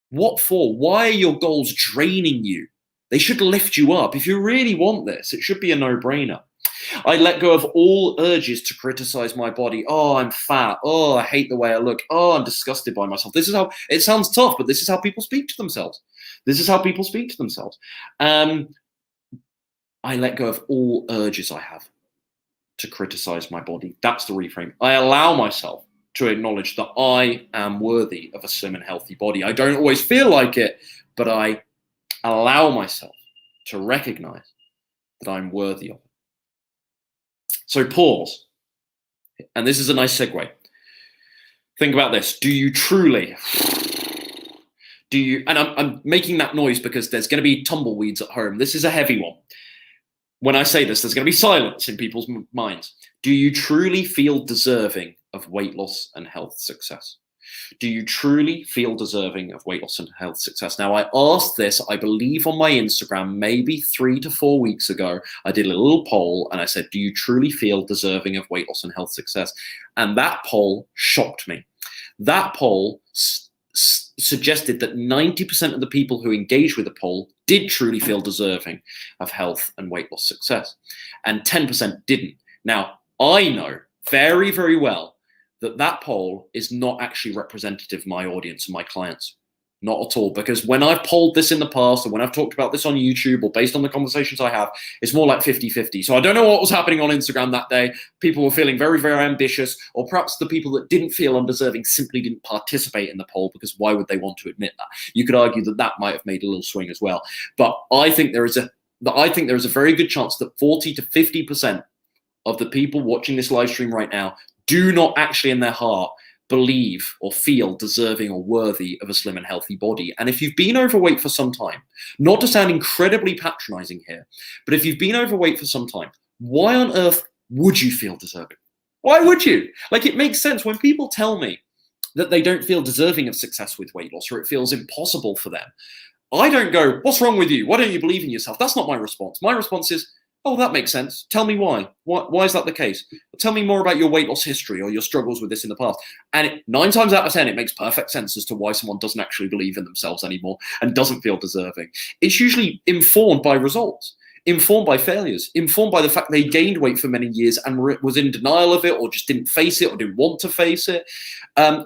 What for? Why are your goals draining you? They should lift you up. If you really want this, it should be a no-brainer. I let go of all urges to criticize my body. Oh, I'm fat. Oh, I hate the way I look. Oh, I'm disgusted by myself. This is how, it sounds tough, but this is how people speak to themselves. This is how people speak to themselves. I let go of all urges I have to criticize my body. That's the reframe. I allow myself to acknowledge that I am worthy of a slim and healthy body. I don't always feel like it, but I allow myself to recognize that I'm worthy of it. So pause. And this is a nice segue. Think about this. Do you truly, and I'm making that noise because there's going to be tumbleweeds at home. This is a heavy one. When I say this, there's going to be silence in people's minds. Do you truly feel deserving of weight loss and health success? Do you truly feel deserving of weight loss and health success? Now, I asked this, I believe, on my Instagram, maybe 3 to 4 weeks ago. I did a little poll and I said, do you truly feel deserving of weight loss and health success? And that poll shocked me. That poll suggested that 90% of the people who engaged with the poll did truly feel deserving of health and weight loss success, and 10% didn't. Now, I know very, very well that poll is not actually representative of my audience and my clients. Not at all. Because when I've polled this in the past, or when I've talked about this on YouTube, or based on the conversations I have, it's more like 50-50. So I don't know what was happening on Instagram that day. People were feeling very, very ambitious, or perhaps the people that didn't feel undeserving simply didn't participate in the poll, because why would they want to admit that? You could argue that might have made a little swing as well. But I think there is a very good chance that 40 to 50% of the people watching this live stream right now do not actually in their heart believe or feel deserving or worthy of a slim and healthy body. And if you've been overweight for some time, not to sound incredibly patronizing here, but if you've been overweight for some time, why on earth would you feel deserving? Why would you? Like, it makes sense when people tell me that they don't feel deserving of success with weight loss, or it feels impossible for them. I don't go, what's wrong with you? Why don't you believe in yourself? That's not my response. My response is, oh, that makes sense. Tell me why. Why is that the case? Tell me more about your weight loss history or your struggles with this in the past. And 9 times out of 10, it makes perfect sense as to why someone doesn't actually believe in themselves anymore and doesn't feel deserving. It's usually informed by results. Informed by failures, informed by the fact they gained weight for many years and was in denial of it, or just didn't face it, or didn't want to face it,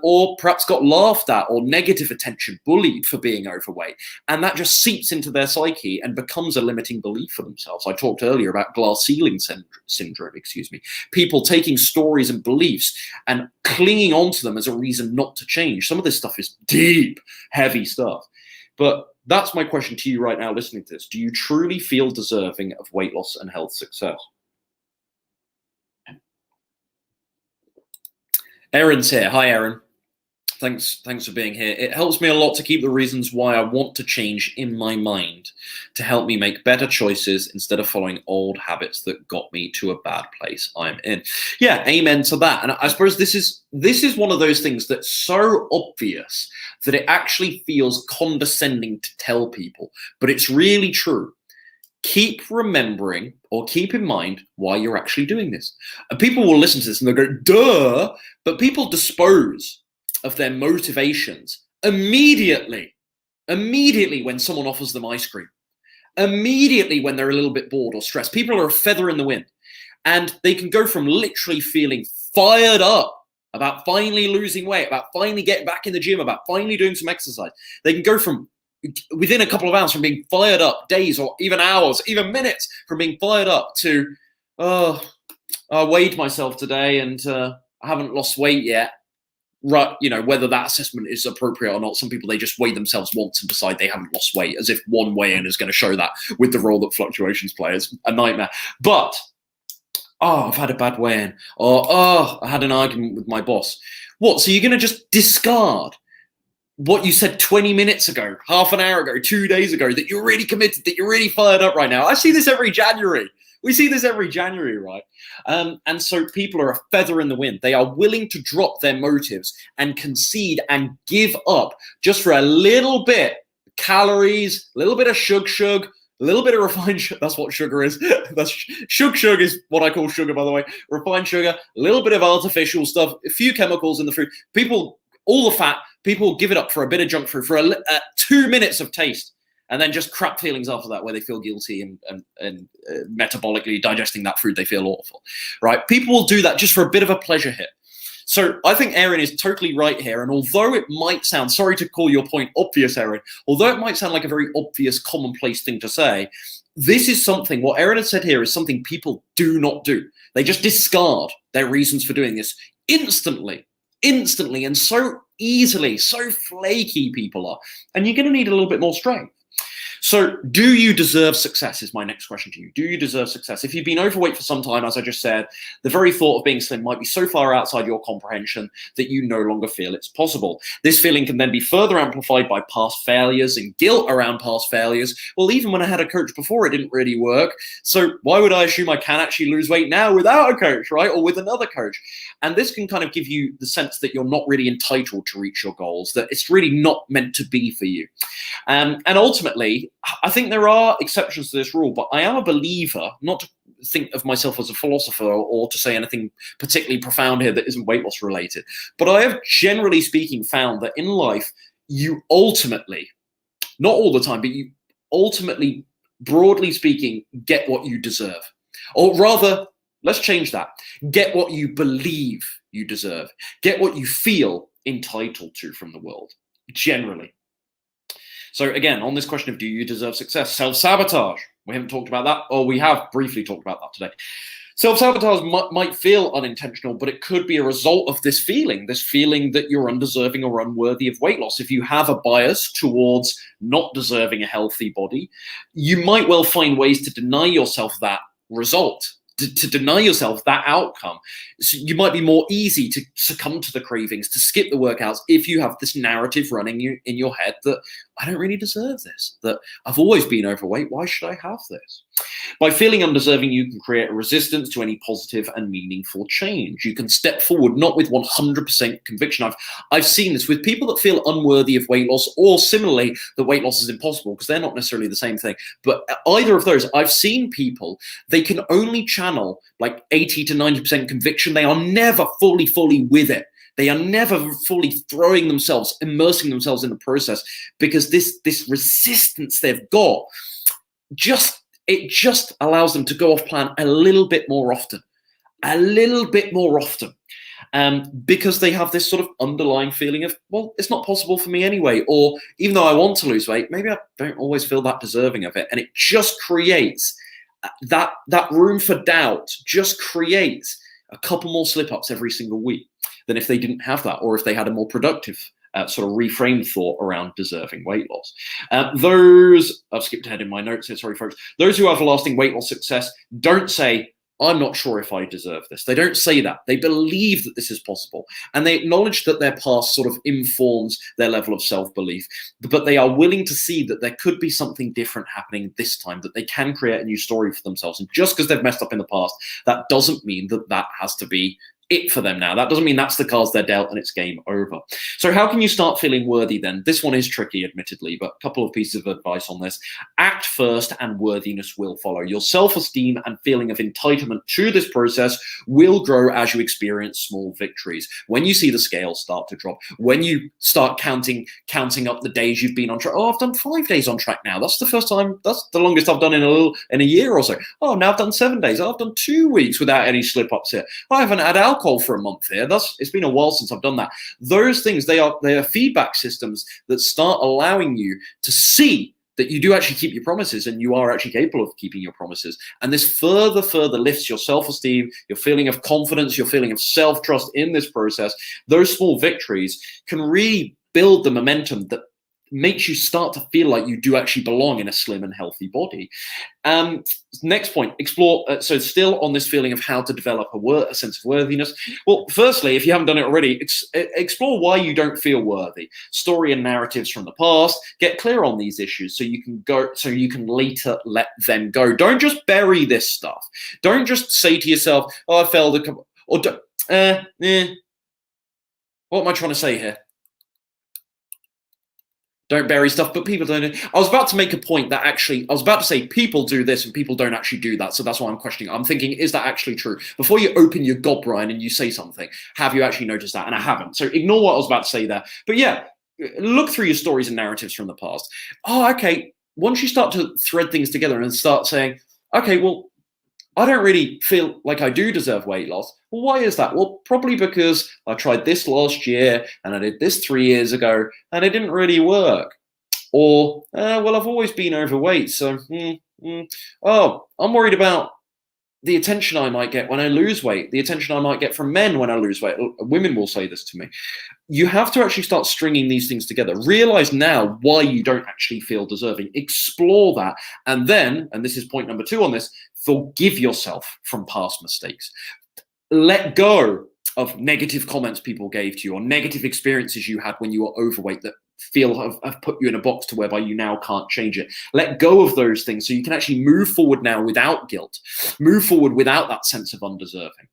or perhaps got laughed at or negative attention, bullied for being overweight. And that just seeps into their psyche and becomes a limiting belief for themselves. I talked earlier about glass ceiling syndrome, people taking stories and beliefs and clinging onto them as a reason not to change. Some of this stuff is deep, heavy stuff. But that's my question to you right now listening to this. Do you truly feel deserving of weight loss and health success? Erin's here. Hi, Erin. Thanks for being here. It helps me a lot to keep the reasons why I want to change in my mind to help me make better choices instead of following old habits that got me to a bad place I'm in. Yeah, amen to that. And I suppose this is one of those things that's so obvious that it actually feels condescending to tell people, but it's really true. Keep remembering or keep in mind why you're actually doing this. And people will listen to this and they'll go, duh, but people dispose of their motivations immediately when someone offers them ice cream, immediately when they're a little bit bored or stressed. People are a feather in the wind, and they can go from literally feeling fired up about finally losing weight, about finally getting back in the gym, about finally doing some exercise. They can go from within a couple of hours from being fired up, days or even hours, even minutes from being fired up to, I weighed myself today and I haven't lost weight yet. Right, whether that assessment is appropriate or not. Some people, they just weigh themselves once and decide they haven't lost weight, as if one weigh-in is going to show that, with the role that fluctuations play. It's a nightmare. But, I've had a bad weigh-in. Or, I had an argument with my boss. What, so you're going to just discard what you said 20 minutes ago, half an hour ago, 2 days ago, that you're really committed, that you're really fired up right now? I see this every January. We see this every January, right? And so people are a feather in the wind. They are willing to drop their motives and concede and give up just for a little bit calories, a little bit of shug, a little bit of refined sugar. That's what sugar is. That's shug is what I call sugar, by the way. Refined sugar, a little bit of artificial stuff, a few chemicals in the food. People, all the fat, people give it up for a bit of junk food, for 2 minutes of taste. And then just crap feelings after that, where they feel guilty and metabolically digesting that food, they feel awful, right? People will do that just for a bit of a pleasure hit. So I think Erin is totally right here. And although it might sound, sorry to call your point obvious, Erin, although it might sound like a very obvious, commonplace thing to say, this is something, what Erin has said here is something people do not do. They just discard their reasons for doing this instantly, and so easily, so flaky people are. And you're going to need a little bit more strength. So do you deserve success is my next question to you. Do you deserve success? If you've been overweight for some time, as I just said, the very thought of being slim might be so far outside your comprehension that you no longer feel it's possible. This feeling can then be further amplified by past failures and guilt around past failures. Well, even when I had a coach before, it didn't really work. So why would I assume I can actually lose weight now without a coach, right? Or with another coach? And this can kind of give you the sense that you're not really entitled to reach your goals, that it's really not meant to be for you. And ultimately, I think there are exceptions to this rule, but I am a believer, not to think of myself as a philosopher or to say anything particularly profound here that isn't weight loss related, but I have generally speaking found that in life, you ultimately, not all the time, but you ultimately, broadly speaking, get what you deserve. Or rather, let's change that. Get what you believe you deserve. Get what you feel entitled to from the world, generally. So again, on this question of do you deserve success, self-sabotage, we haven't talked about that, or we have briefly talked about that today. Self-sabotage might feel unintentional, but it could be a result of this feeling that you're undeserving or unworthy of weight loss. If you have a bias towards not deserving a healthy body, you might well find ways to deny yourself that result. To deny yourself that outcome. So you might be more easy to succumb to the cravings, to skip the workouts, if you have this narrative running in your head that I don't really deserve this, that I've always been overweight, why should I have this? By feeling undeserving, you can create a resistance to any positive and meaningful change. You can step forward not with 100% conviction. I've seen this with people that feel unworthy of weight loss, or similarly that weight loss is impossible, because they're not necessarily the same thing. But either of those, I've seen people, they can only channel like 80 to 90% conviction. They are never fully with it. They are never fully throwing themselves, immersing themselves in the process, because this resistance they've got just it just allows them to go off plan a little bit more often. A little bit more often. Because they have this sort of underlying feeling of, well, it's not possible for me anyway, or even though I want to lose weight, maybe I don't always feel that deserving of it. And it just creates that room for doubt, just creates a couple more slip-ups every single week than if they didn't have that, or if they had a more productive sort of reframed thought around deserving weight loss. I've skipped ahead in my notes here, sorry folks. Those who have lasting weight loss success don't say, I'm not sure if I deserve this. They don't say that. They believe that this is possible. And they acknowledge that their past sort of informs their level of self-belief. But they are willing to see that there could be something different happening this time, that they can create a new story for themselves. And just because they've messed up in the past, that doesn't mean that that has to be it for them now. That doesn't mean that's the cards they're dealt and it's game over. So how can you start feeling worthy then? This one is tricky, admittedly, but a couple of pieces of advice on this. Act first and worthiness will follow. Your self-esteem and feeling of entitlement to this process will grow as you experience small victories. When you see the scale start to drop, when you start counting up the days you've been on track. Oh, I've done 5 days on track now. That's the first time, that's the longest I've done in a year or so. Oh, now I've done 7 days. Oh, I've done 2 weeks without any slip-ups here. I haven't had alcohol for a month here. It's been a while since I've done that. Those things, they are feedback systems that start allowing you to see that you do actually keep your promises and you are actually capable of keeping your promises. And this further lifts your self-esteem, your feeling of confidence, your feeling of self-trust in this process. Those small victories can really build the momentum that makes you start to feel like you do actually belong in a slim and healthy body. Next point, explore. So still on this feeling of how to develop a sense of worthiness. Well, firstly, if you haven't done it already, explore why you don't feel worthy. Story and narratives from the past. Get clear on these issues so you can later let them go. Don't just bury this stuff. Don't just say to yourself, "Oh, I failed a couple," or what am I trying to say here? Don't bury stuff, but people don't. I was about to make a point that actually, I was about to say people do this and people don't actually do that. So that's why I'm questioning. I'm thinking, is that actually true? Before you open your gob, Brian, and you say something, have you actually noticed that? And I haven't. So ignore what I was about to say there. But yeah, look through your stories and narratives from the past. Oh, okay. Once you start to thread things together and start saying, okay, well, I don't really feel like I do deserve weight loss. Well, why is that? Well, probably because I tried this last year and I did this 3 years ago and it didn't really work. Or, well, I've always been overweight, so, oh, I'm worried about the attention I might get when I lose weight, the attention I might get from men when I lose weight. Women will say this to me. You have to actually start stringing these things together. Realize now why you don't actually feel deserving. Explore that. And then, and this is point number 2 on this, forgive yourself from past mistakes. Let go of negative comments people gave to you or negative experiences you had when you were overweight that have put you in a box to whereby you now can't change it. Let go of those things so you can actually move forward now without guilt, move forward without that sense of undeserving.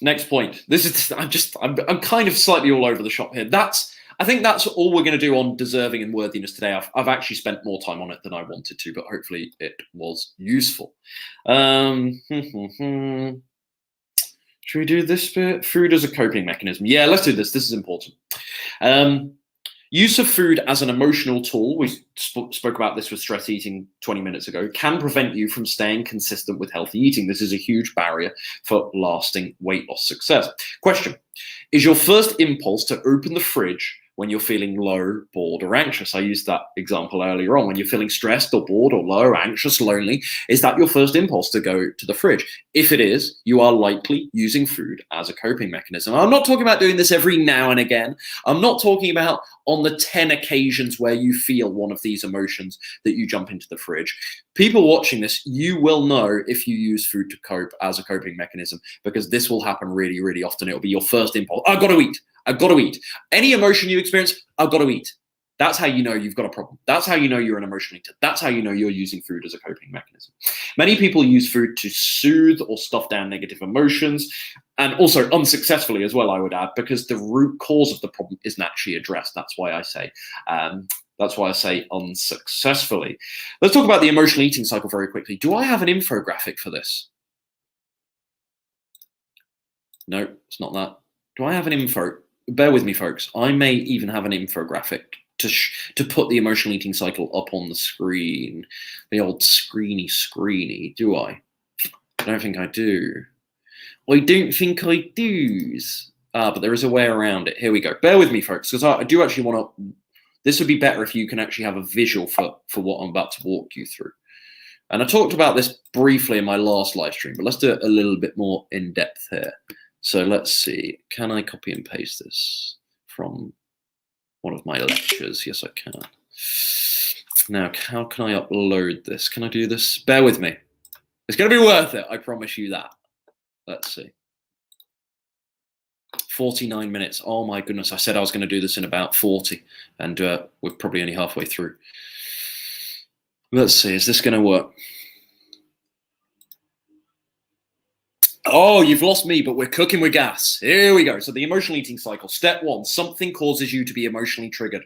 Next point. This is I'm kind of slightly all over the shop here. I think that's all we're going to do on deserving and worthiness today. I've actually spent more time on it than I wanted to, but hopefully it was useful. Should we do this bit? Food as a coping mechanism. Yeah, let's do this. This is important. Use of food as an emotional tool, we spoke about this with stress eating 20 minutes ago, can prevent you from staying consistent with healthy eating. This is a huge barrier for lasting weight loss success. Question, is your first impulse to open the fridge when you're feeling low, bored, or anxious? I used that example earlier on. When you're feeling stressed or bored or low, anxious, lonely, is that your first impulse to go to the fridge? If it is, you are likely using food as a coping mechanism. I'm not talking about doing this every now and again. I'm not talking about on the 10 occasions where you feel one of these emotions that you jump into the fridge. People watching this, you will know if you use food to cope as a coping mechanism, because this will happen really, really often. It'll be your first impulse. I've got to eat. I've got to eat. Any emotion you experience, I've got to eat. That's how you know you've got a problem. That's how you know you're an emotional eater. That's how you know you're using food as a coping mechanism. Many people use food to soothe or stuff down negative emotions, and also unsuccessfully as well, I would add, because the root cause of the problem isn't actually addressed. That's why I say unsuccessfully. Let's talk about the emotional eating cycle very quickly. Do I have an infographic for this? No, it's not that. Do I have an info? Bear with me, folks. I may even have an infographic to put the emotional eating cycle up on the screen. The old screeny. Do I? I don't think I do. I don't think I do. But there is a way around it. Here we go. Bear with me, folks, because I do actually want to. This would be better if you can actually have a visual for what I'm about to walk you through. And I talked about this briefly in my last live stream, but let's do it a little bit more in depth here. So let's see. Can I copy and paste this from one of my lectures? Yes, I can. Now, how can I upload this? Can I do this? Bear with me. It's going to be worth it. I promise you that. Let's see. 49 minutes. Oh my goodness. I said I was going to do this in about 40, and we're probably only halfway through. Let's see. Is this going to work? Oh, you've lost me, but we're cooking with gas. Here we go. So the emotional eating cycle. Step 1, something causes you to be emotionally triggered.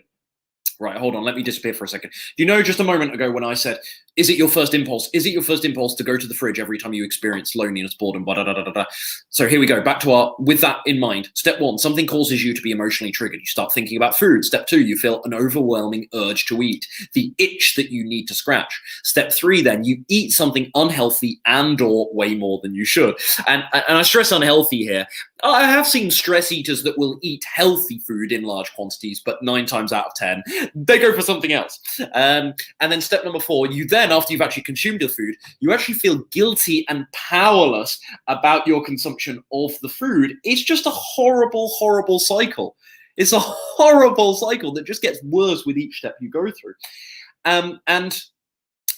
Right, hold on. Let me disappear for a second. You know, just a moment ago when I said, is it your first impulse? Is it your first impulse to go to the fridge every time you experience loneliness, boredom, blah, blah, blah, blah, blah. So here we go. Back to our, with that in mind. Step 1, something causes you to be emotionally triggered. You start thinking about food. Step 2, you feel an overwhelming urge to eat, the itch that you need to scratch. Step 3, then you eat something unhealthy and or way more than you should. And I stress unhealthy here. I have seen stress eaters that will eat healthy food in large quantities, but 9 times out of 10, they go for something else. And then step number 4, you then, after you've actually consumed your food, you actually feel guilty and powerless about your consumption of the food. It's just a horrible, horrible cycle. It's a horrible cycle that just gets worse with each step you go through. And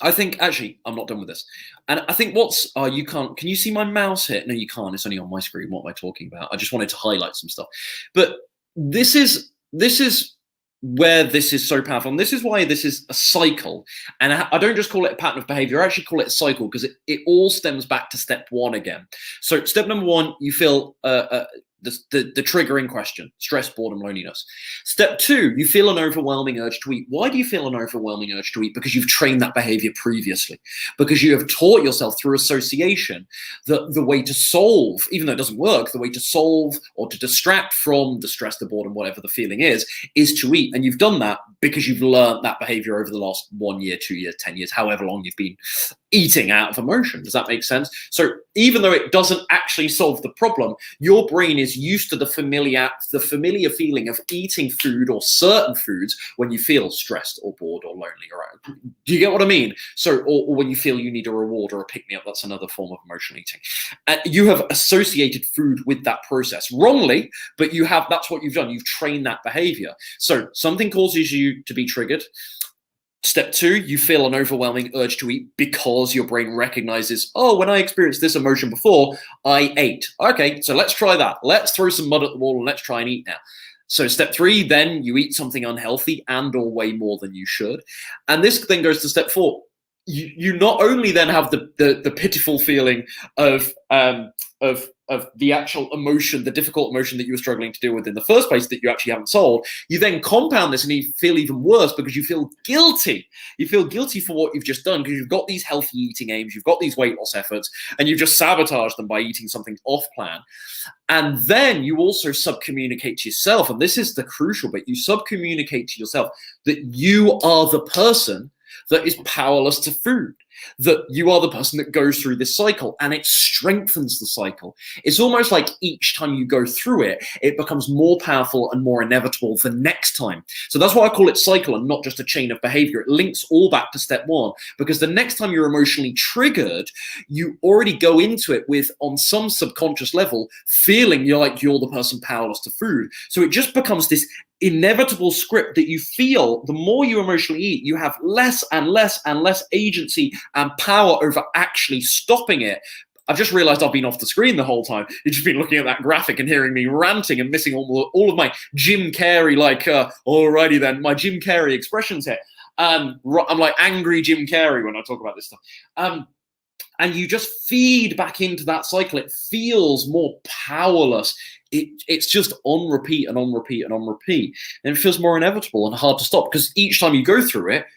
I think, actually, I'm not done with this. And I think what's, you can't, can you see my mouse here? No, you can't. It's only on my screen. What am I talking about? I just wanted to highlight some stuff. But this is where this is so powerful. And this is why this is a cycle. And I don't just call it a pattern of behavior. I actually call it a cycle because it all stems back to step 1 again. So step number 1, you feel the triggering question, stress, boredom, loneliness. Step 2, you feel an overwhelming urge to eat. Why do you feel an overwhelming urge to eat? Because you've trained that behavior previously. Because you have taught yourself through association that the way to solve, even though it doesn't work, the way to solve or to distract from the stress, the boredom, whatever the feeling is to eat. And you've done that because you've learned that behavior over the last 1 year, 2 years, 10 years, however long you've been eating out of emotion. Does that make sense? So even though it doesn't actually solve the problem, your brain is used to the familiar feeling of eating food or certain foods when you feel stressed or bored or lonely. Right? Do you get what I mean? So, or when you feel you need a reward or a pick-me-up, that's another form of emotional eating. You have associated food with that process wrongly, but that's what you've done. You've trained that behavior. So something causes you to be triggered. Step 2, you feel an overwhelming urge to eat because your brain recognizes, oh, when I experienced this emotion before, I ate. Okay, so let's try that. Let's throw some mud at the wall and let's try and eat now. So step 3, then you eat something unhealthy and or way more than you should. And this then goes to step 4. You not only then have the pitiful feeling of the actual emotion, the difficult emotion that you were struggling to deal with in the first place that you actually haven't solved, you then compound this and you feel even worse because you feel guilty. You feel guilty for what you've just done because you've got these healthy eating aims, you've got these weight loss efforts, and you've just sabotaged them by eating something off plan. And then you also subcommunicate to yourself, and this is the crucial bit, you subcommunicate to yourself that you are the person that is powerless to food, that you are the person that goes through this cycle, and it strengthens the cycle. It's almost like each time you go through it, it becomes more powerful and more inevitable the next time. So that's why I call it cycle and not just a chain of behavior. It links all back to step 1, because the next time you're emotionally triggered, you already go into it with, on some subconscious level, feeling like you're the person powerless to food. So it just becomes this inevitable script that you feel the more you emotionally eat, you have less and less and less agency and power over actually stopping it. I've just realized I've been off the screen the whole time. You've just been looking at that graphic and hearing me ranting and missing all of my Jim Carrey, alrighty then, my Jim Carrey expressions here. I'm like angry Jim Carrey when I talk about this stuff. And you just feed back into that cycle. It feels more powerless. It's just on repeat and on repeat and on repeat. And it feels more inevitable and hard to stop because each time you go through it,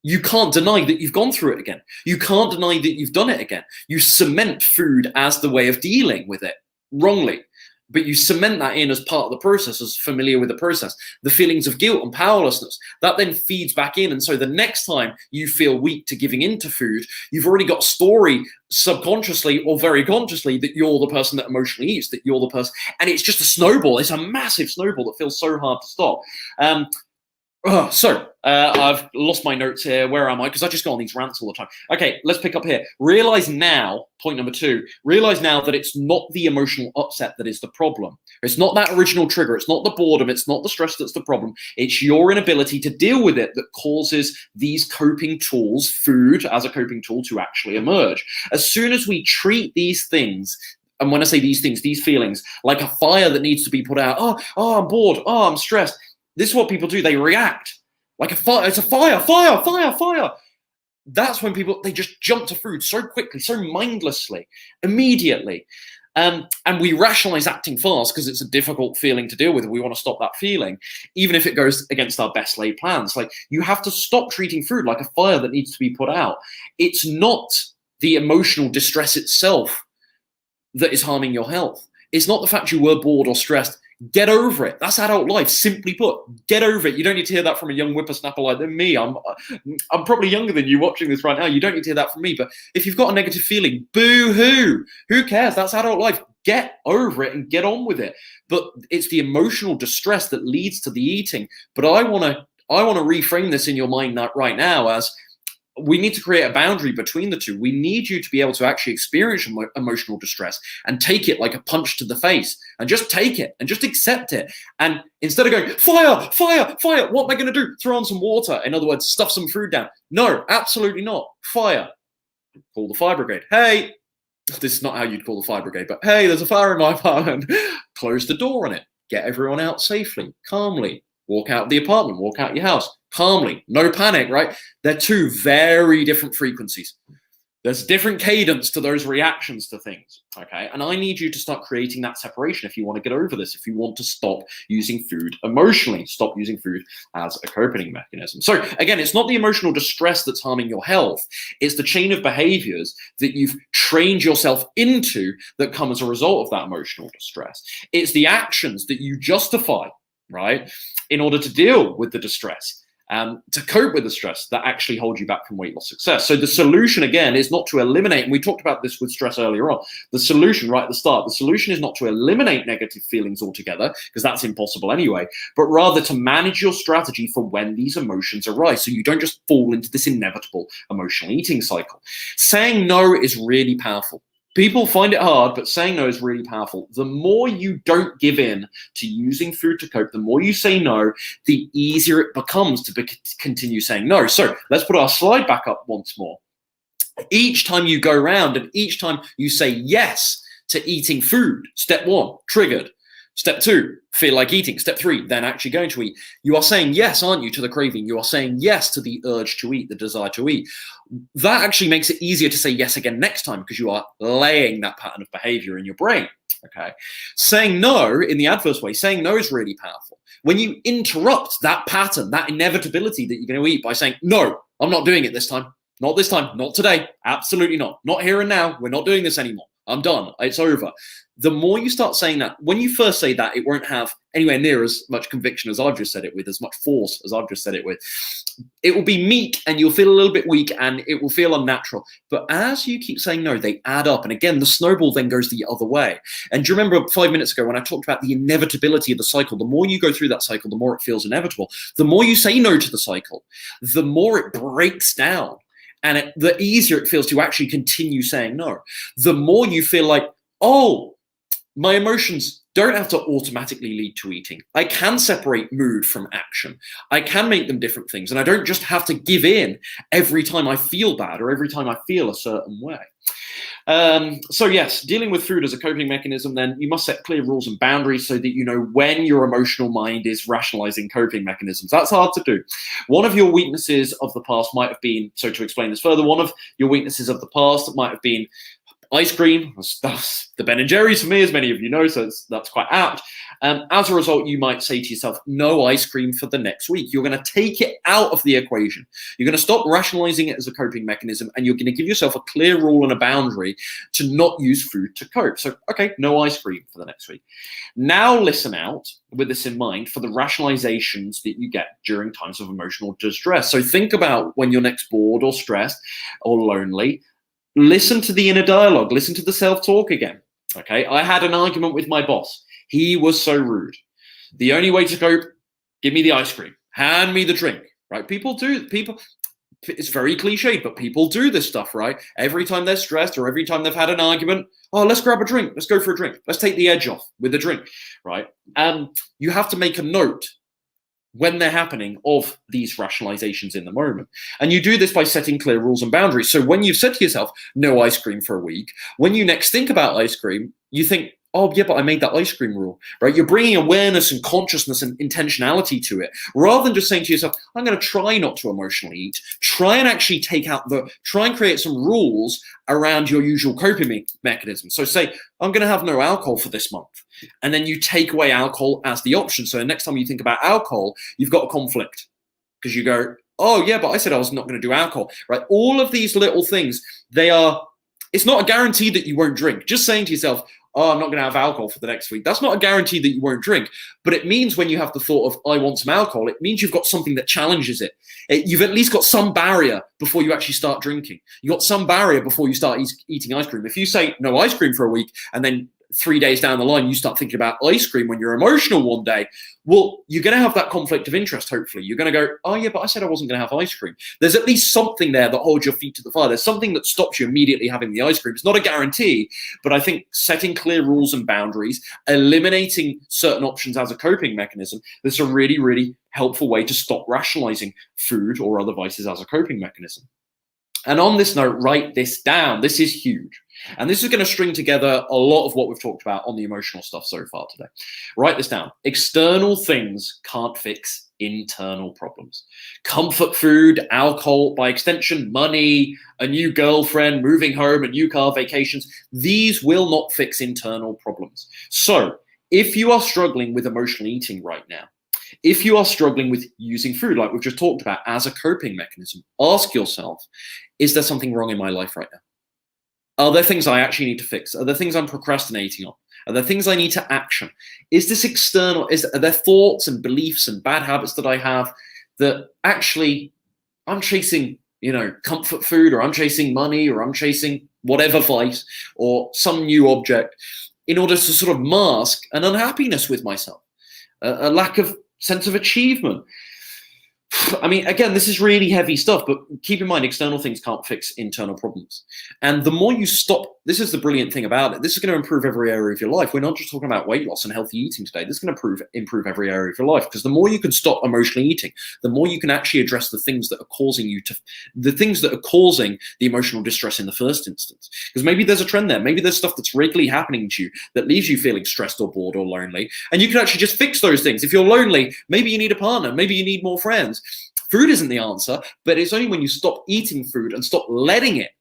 you can't deny that you've gone through it again. You can't deny that you've done it again. You cement food as the way of dealing with it wrongly. but you cement that in as part of the process, as familiar with the process, the feelings of guilt and powerlessness, that then feeds back in. And so the next time you feel weak to giving into food, you've already got a story subconsciously or very consciously that you're the person that emotionally eats, that you're the person, and it's just a snowball. It's a massive snowball that feels so hard to stop. I've lost my notes here. Where am I? Because I just go on these rants all the time. Okay, let's pick up here. Realize now, point number 2, realize now that it's not the emotional upset that is the problem. It's not that original trigger. It's not the boredom. It's not the stress that's the problem. It's your inability to deal with it that causes these coping tools, food as a coping tool, to actually emerge. As soon as we treat these things, and when I say these things, these feelings, like a fire that needs to be put out, I'm bored, I'm stressed, this is what people do. They react like a fire. It's a fire. That's when people, they just jump to food so quickly, so mindlessly, immediately. And we rationalize acting fast because it's a difficult feeling to deal with. We want to stop that feeling, even if it goes against our best laid plans. Like, you have to stop treating food like a fire that needs to be put out. It's not the emotional distress itself that is harming your health. It's not the fact you were bored or stressed. Get over it. That's adult life. Simply put, get over it. You don't need to hear that from a young whippersnapper like me. I'm probably younger than you watching this right now. You don't need to hear that from me. But if you've got a negative feeling, boo-hoo. Who cares? That's adult life. Get over it and get on with it. But it's the emotional distress that leads to the eating. But I want to reframe this in your mind right now as, we need to create a boundary between the two. We need you to be able to actually experience emotional distress and take it like a punch to the face, and just take it and just accept it. And instead of going, fire, fire, fire, what am I going to do? Throw on some water. In other words, stuff some food down. No, absolutely not. Fire. Call the fire brigade. Hey, this is not how you'd call the fire brigade, but hey, there's a fire in my apartment. Close the door on it. Get everyone out safely, calmly. Walk out of the apartment, walk out your house, calmly, no panic, right? They're two very different frequencies. There's different cadence to those reactions to things, okay? And I need you to start creating that separation if you want to get over this, if you want to stop using food emotionally, stop using food as a coping mechanism. So again, it's not the emotional distress that's harming your health. It's the chain of behaviors that you've trained yourself into that come as a result of that emotional distress. It's the actions that you justify, right, in order to deal with the distress, to cope with the stress that actually hold you back from weight loss success. So the solution, again, is not to eliminate, and we talked about this with stress earlier on, the solution right at the start, the solution is not to eliminate negative feelings altogether, because that's impossible anyway, but rather to manage your strategy for when these emotions arise, so you don't just fall into this inevitable emotional eating cycle. Saying no is really powerful. People find it hard, but saying no is really powerful. The more you don't give in to using food to cope, the more you say no, the easier it becomes to continue saying no. So let's put our slide back up once more. Each time you go around and each time you say yes to eating food, step 1, triggered. Step 2, feel like eating. Step 3, then actually going to eat. You are saying yes, aren't you, to the craving? You are saying yes to the urge to eat, the desire to eat. That actually makes it easier to say yes again next time, because you are laying that pattern of behavior in your brain, okay? Saying no in the adverse way, saying no is really powerful. When you interrupt that pattern, that inevitability that you're going to eat by saying, no, I'm not doing it this time. Not this time, not today, absolutely not. Not here and now, we're not doing this anymore. I'm done, it's over. The more you start saying that, when you first say that, it won't have anywhere near as much conviction as I've just said it with, as much force as I've just said it with. It will be meek and you'll feel a little bit weak and it will feel unnatural. But as you keep saying no, they add up. And again, the snowball then goes the other way. And do you remember 5 minutes ago when I talked about the inevitability of the cycle? The more you go through that cycle, the more it feels inevitable. The more you say no to the cycle, the more it breaks down. And the easier it feels to actually continue saying no. The more you feel like, oh, my emotions don't have to automatically lead to eating. I can separate mood from action. I can make them different things. And I don't just have to give in every time I feel bad or every time I feel a certain way. So yes, dealing with food as a coping mechanism, then you must set clear rules and boundaries so that you know when your emotional mind is rationalizing coping mechanisms. That's hard to do. One of your weaknesses of the past might have been, so to explain this further, one of your weaknesses of the past might have been Ice cream, that's the Ben & Jerry's for me, as many of you know, so that's quite apt. As a result, you might say to yourself, no ice cream for the next week. You're going to take it out of the equation. You're going to stop rationalizing it as a coping mechanism, and you're going to give yourself a clear rule and a boundary to not use food to cope. So, okay, no ice cream for the next week. Now listen out with this in mind for the rationalizations that you get during times of emotional distress. So think about when you're next bored or stressed or lonely. Listen to the inner dialogue. Listen to the self-talk again. Okay, I had an argument with my boss. He was so rude. The only way to cope, give me the ice cream, hand me the drink, right? People, it's very cliched, but people do this stuff, right? Every time they're stressed or every time they've had an argument, oh, let's grab a drink. Let's go for a drink. Let's take the edge off with a drink, right? You have to make a note when they're happening of these rationalizations in the moment. And you do this by setting clear rules and boundaries. So when you've said to yourself, no ice cream for a week, when you next think about ice cream, you think, oh, yeah, but I made that ice cream rule, right? You're bringing awareness and consciousness and intentionality to it, rather than just saying to yourself, I'm going to try not to emotionally eat. Try and actually try and create some rules around your usual coping mechanism. So say, I'm going to have no alcohol for this month. And then you take away alcohol as the option. So the next time you think about alcohol, you've got a conflict because you go, oh, yeah, but I said I was not going to do alcohol, right? All of these little things, it's not a guarantee that you won't drink. Just saying to yourself, oh, I'm not going to have alcohol for the next week. That's not a guarantee that you won't drink. But it means when you have the thought of, I want some alcohol, it means you've got something that challenges it. You've at least got some barrier before you actually start drinking. You've got some barrier before you start eating ice cream. If you say no ice cream for a week and then 3 days down the line, you start thinking about ice cream when you're emotional one day, well, you're going to have that conflict of interest, hopefully. You're going to go, oh, yeah, but I said I wasn't going to have ice cream. There's at least something there that holds your feet to the fire. There's something that stops you immediately having the ice cream. It's not a guarantee, but I think setting clear rules and boundaries, eliminating certain options as a coping mechanism, that's a really, really helpful way to stop rationalizing food or other vices as a coping mechanism. And on this note, write this down. This is huge. And this is going to string together a lot of what we've talked about on the emotional stuff so far today. Write this down. External things can't fix internal problems. Comfort food, alcohol, by extension, money, a new girlfriend, moving home, a new car, vacations, these will not fix internal problems. So if you are struggling with emotional eating right now, if you are struggling with using food, like we've just talked about, as a coping mechanism, ask yourself, is there something wrong in my life right now? Are there things I actually need to fix? Are there things I'm procrastinating on? Are there things I need to action? Is this external? Are there thoughts and beliefs and bad habits that I have that actually I'm chasing, comfort food, or I'm chasing money, or I'm chasing whatever vice or some new object in order to sort of mask an unhappiness with myself, a lack of sense of achievement? I mean, again, this is really heavy stuff, but keep in mind, external things can't fix internal problems. And the more you stop, this is the brilliant thing about it. This is going to improve every area of your life. We're not just talking about weight loss and healthy eating today. This is going to improve every area of your life, because the more you can stop emotionally eating, the more you can actually address the things that are causing the emotional distress in the first instance. Because maybe there's a trend there. Maybe there's stuff that's regularly happening to you that leaves you feeling stressed or bored or lonely. And you can actually just fix those things. If you're lonely, maybe you need a partner. Maybe you need more friends. Food isn't the answer, but it's only when you stop eating food and stop letting it,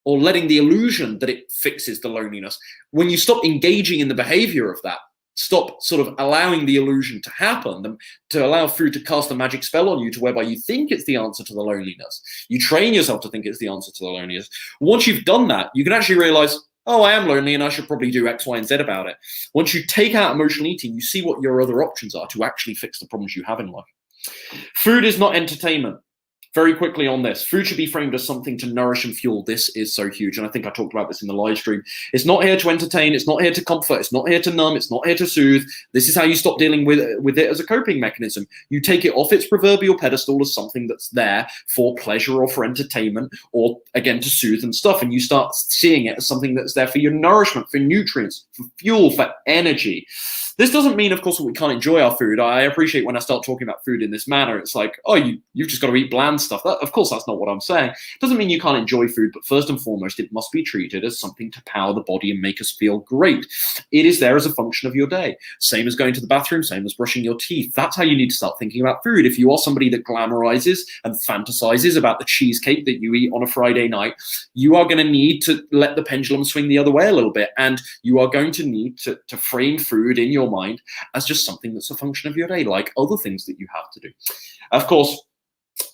or letting the illusion that it fixes the loneliness, when you stop engaging in the behavior of that, stop sort of allowing the illusion to happen, to allow food to cast a magic spell on you to whereby you think it's the answer to the loneliness. You train yourself to think it's the answer to the loneliness. Once you've done that, you can actually realize, oh, I am lonely and I should probably do X, Y, and Z about it. Once you take out emotional eating, you see what your other options are to actually fix the problems you have in life. Food is not entertainment. Very quickly on this, food should be framed as something to nourish and fuel. This is so huge. And I think I talked about this in the live stream. It's not here to entertain. It's not here to comfort. It's not here to numb. It's not here to soothe. This is how you stop dealing with it as a coping mechanism. You take it off its proverbial pedestal as something that's there for pleasure or for entertainment, or again, to soothe and stuff. And you start seeing it as something that's there for your nourishment, for nutrients, for fuel, for energy. This doesn't mean, of course, that we can't enjoy our food. I appreciate when I start talking about food in this manner. It's like, oh, you've just got to eat bland stuff. Of course, that's not what I'm saying. Doesn't mean you can't enjoy food, but first and foremost, it must be treated as something to power the body and make us feel great. It is there as a function of your day. Same as going to the bathroom, same as brushing your teeth. That's how you need to start thinking about food. If you are somebody that glamorizes and fantasizes about the cheesecake that you eat on a Friday night, you are going to need to let the pendulum swing the other way a little bit. And you are going to need to frame food in your mind as just something that's a function of your day, like other things that you have to do. Of course,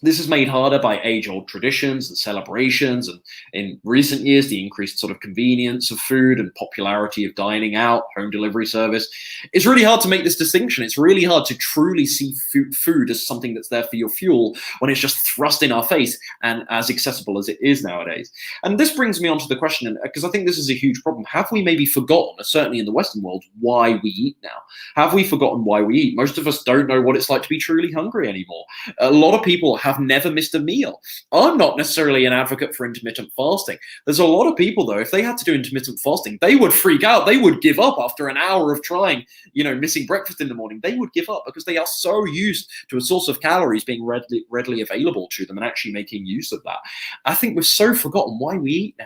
this is made harder by age-old traditions and celebrations, and in recent years, the increased sort of convenience of food and popularity of dining out, home delivery service. It's really hard to make this distinction. It's really hard to truly see food as something that's there for your fuel when it's just thrust in our face and as accessible as it is nowadays. And this brings me on to the question, because I think this is a huge problem. Have we maybe forgotten, certainly in the Western world, why we eat now? Have we forgotten why we eat? Most of us don't know what it's like to be truly hungry anymore. A lot of people have never missed a meal. I'm not necessarily an advocate for intermittent fasting. There's a lot of people, though, if they had to do intermittent fasting, they would freak out. They would give up after an hour of trying, missing breakfast in the morning. They would give up because they are so used to a source of calories being readily available to them and actually making use of that. I think we've so forgotten why we eat now.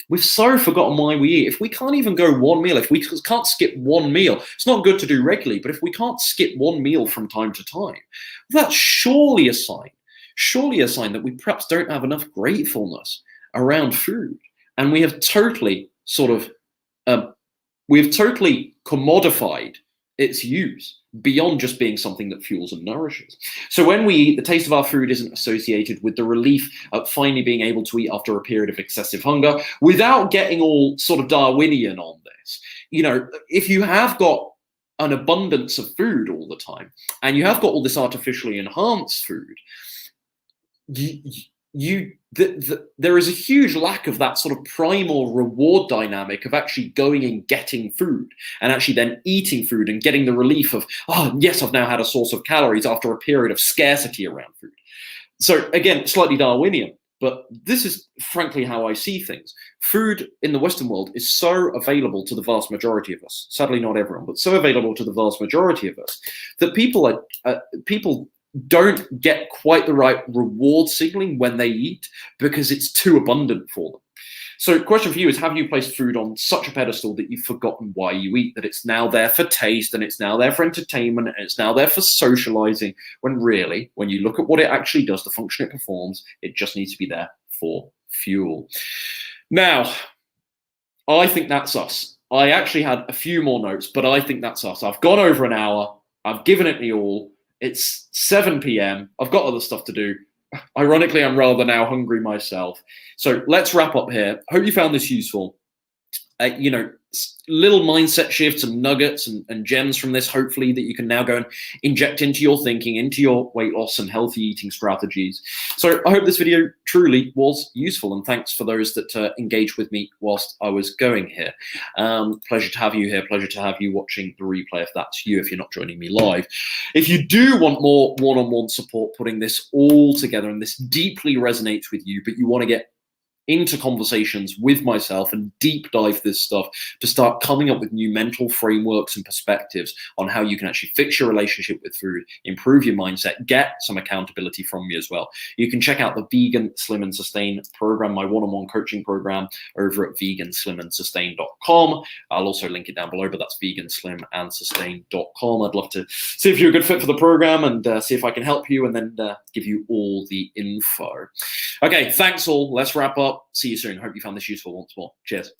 We've so forgotten why we eat. If we can't even go one meal, if we can't skip one meal, it's not good to do regularly, but if we can't skip one meal from time to time, that's surely a sign that we perhaps don't have enough gratefulness around food. And we have totally commodified its use beyond just being something that fuels and nourishes. So when we eat, the taste of our food isn't associated with the relief of finally being able to eat after a period of excessive hunger, without getting all sort of Darwinian on this. If you have got an abundance of food all the time, and you have got all this artificially enhanced food, there is a huge lack of that sort of primal reward dynamic of actually going and getting food and actually then eating food and getting the relief of, oh, yes, I've now had a source of calories after a period of scarcity around food. So again, slightly Darwinian, but this is frankly how I see things. Food in the Western world is so available to the vast majority of us, sadly not everyone, but so available to the vast majority of us, that people don't get quite the right reward signaling when they eat because it's too abundant for them. So question for you is, have you placed food on such a pedestal that you've forgotten why you eat, that it's now there for taste and it's now there for entertainment and it's now there for socializing, when really, when you look at what it actually does, the function it performs, it just needs to be there for fuel. Now, I think that's us. I actually had a few more notes, but I think that's us. I've gone over an hour. I've given it me all. It's 7 p.m. I've got other stuff to do. Ironically, I'm rather now hungry myself. So let's wrap up here. Hope you found this useful. Little mindset shifts and nuggets and gems from this, hopefully, that you can now go and inject into your thinking, into your weight loss and healthy eating strategies. So I hope this video truly was useful, and thanks for those that engaged with me whilst I was going here. Pleasure to have you here. Pleasure to have you watching the replay if that's you, if you're not joining me live. If you do want more one-on-one support putting this all together, and this deeply resonates with you, but you want to get into conversations with myself and deep dive this stuff to start coming up with new mental frameworks and perspectives on how you can actually fix your relationship with food, improve your mindset, get some accountability from me as well. You can check out the Vegan Slim and Sustain program, my one-on-one coaching program, over at veganslimandsustain.com. I'll also link it down below, but that's veganslimandsustain.com. I'd love to see if you're a good fit for the program and see if I can help you, and then give you all the info. Okay, thanks all. Let's wrap up. See you soon. Hope you found this useful once more. Cheers.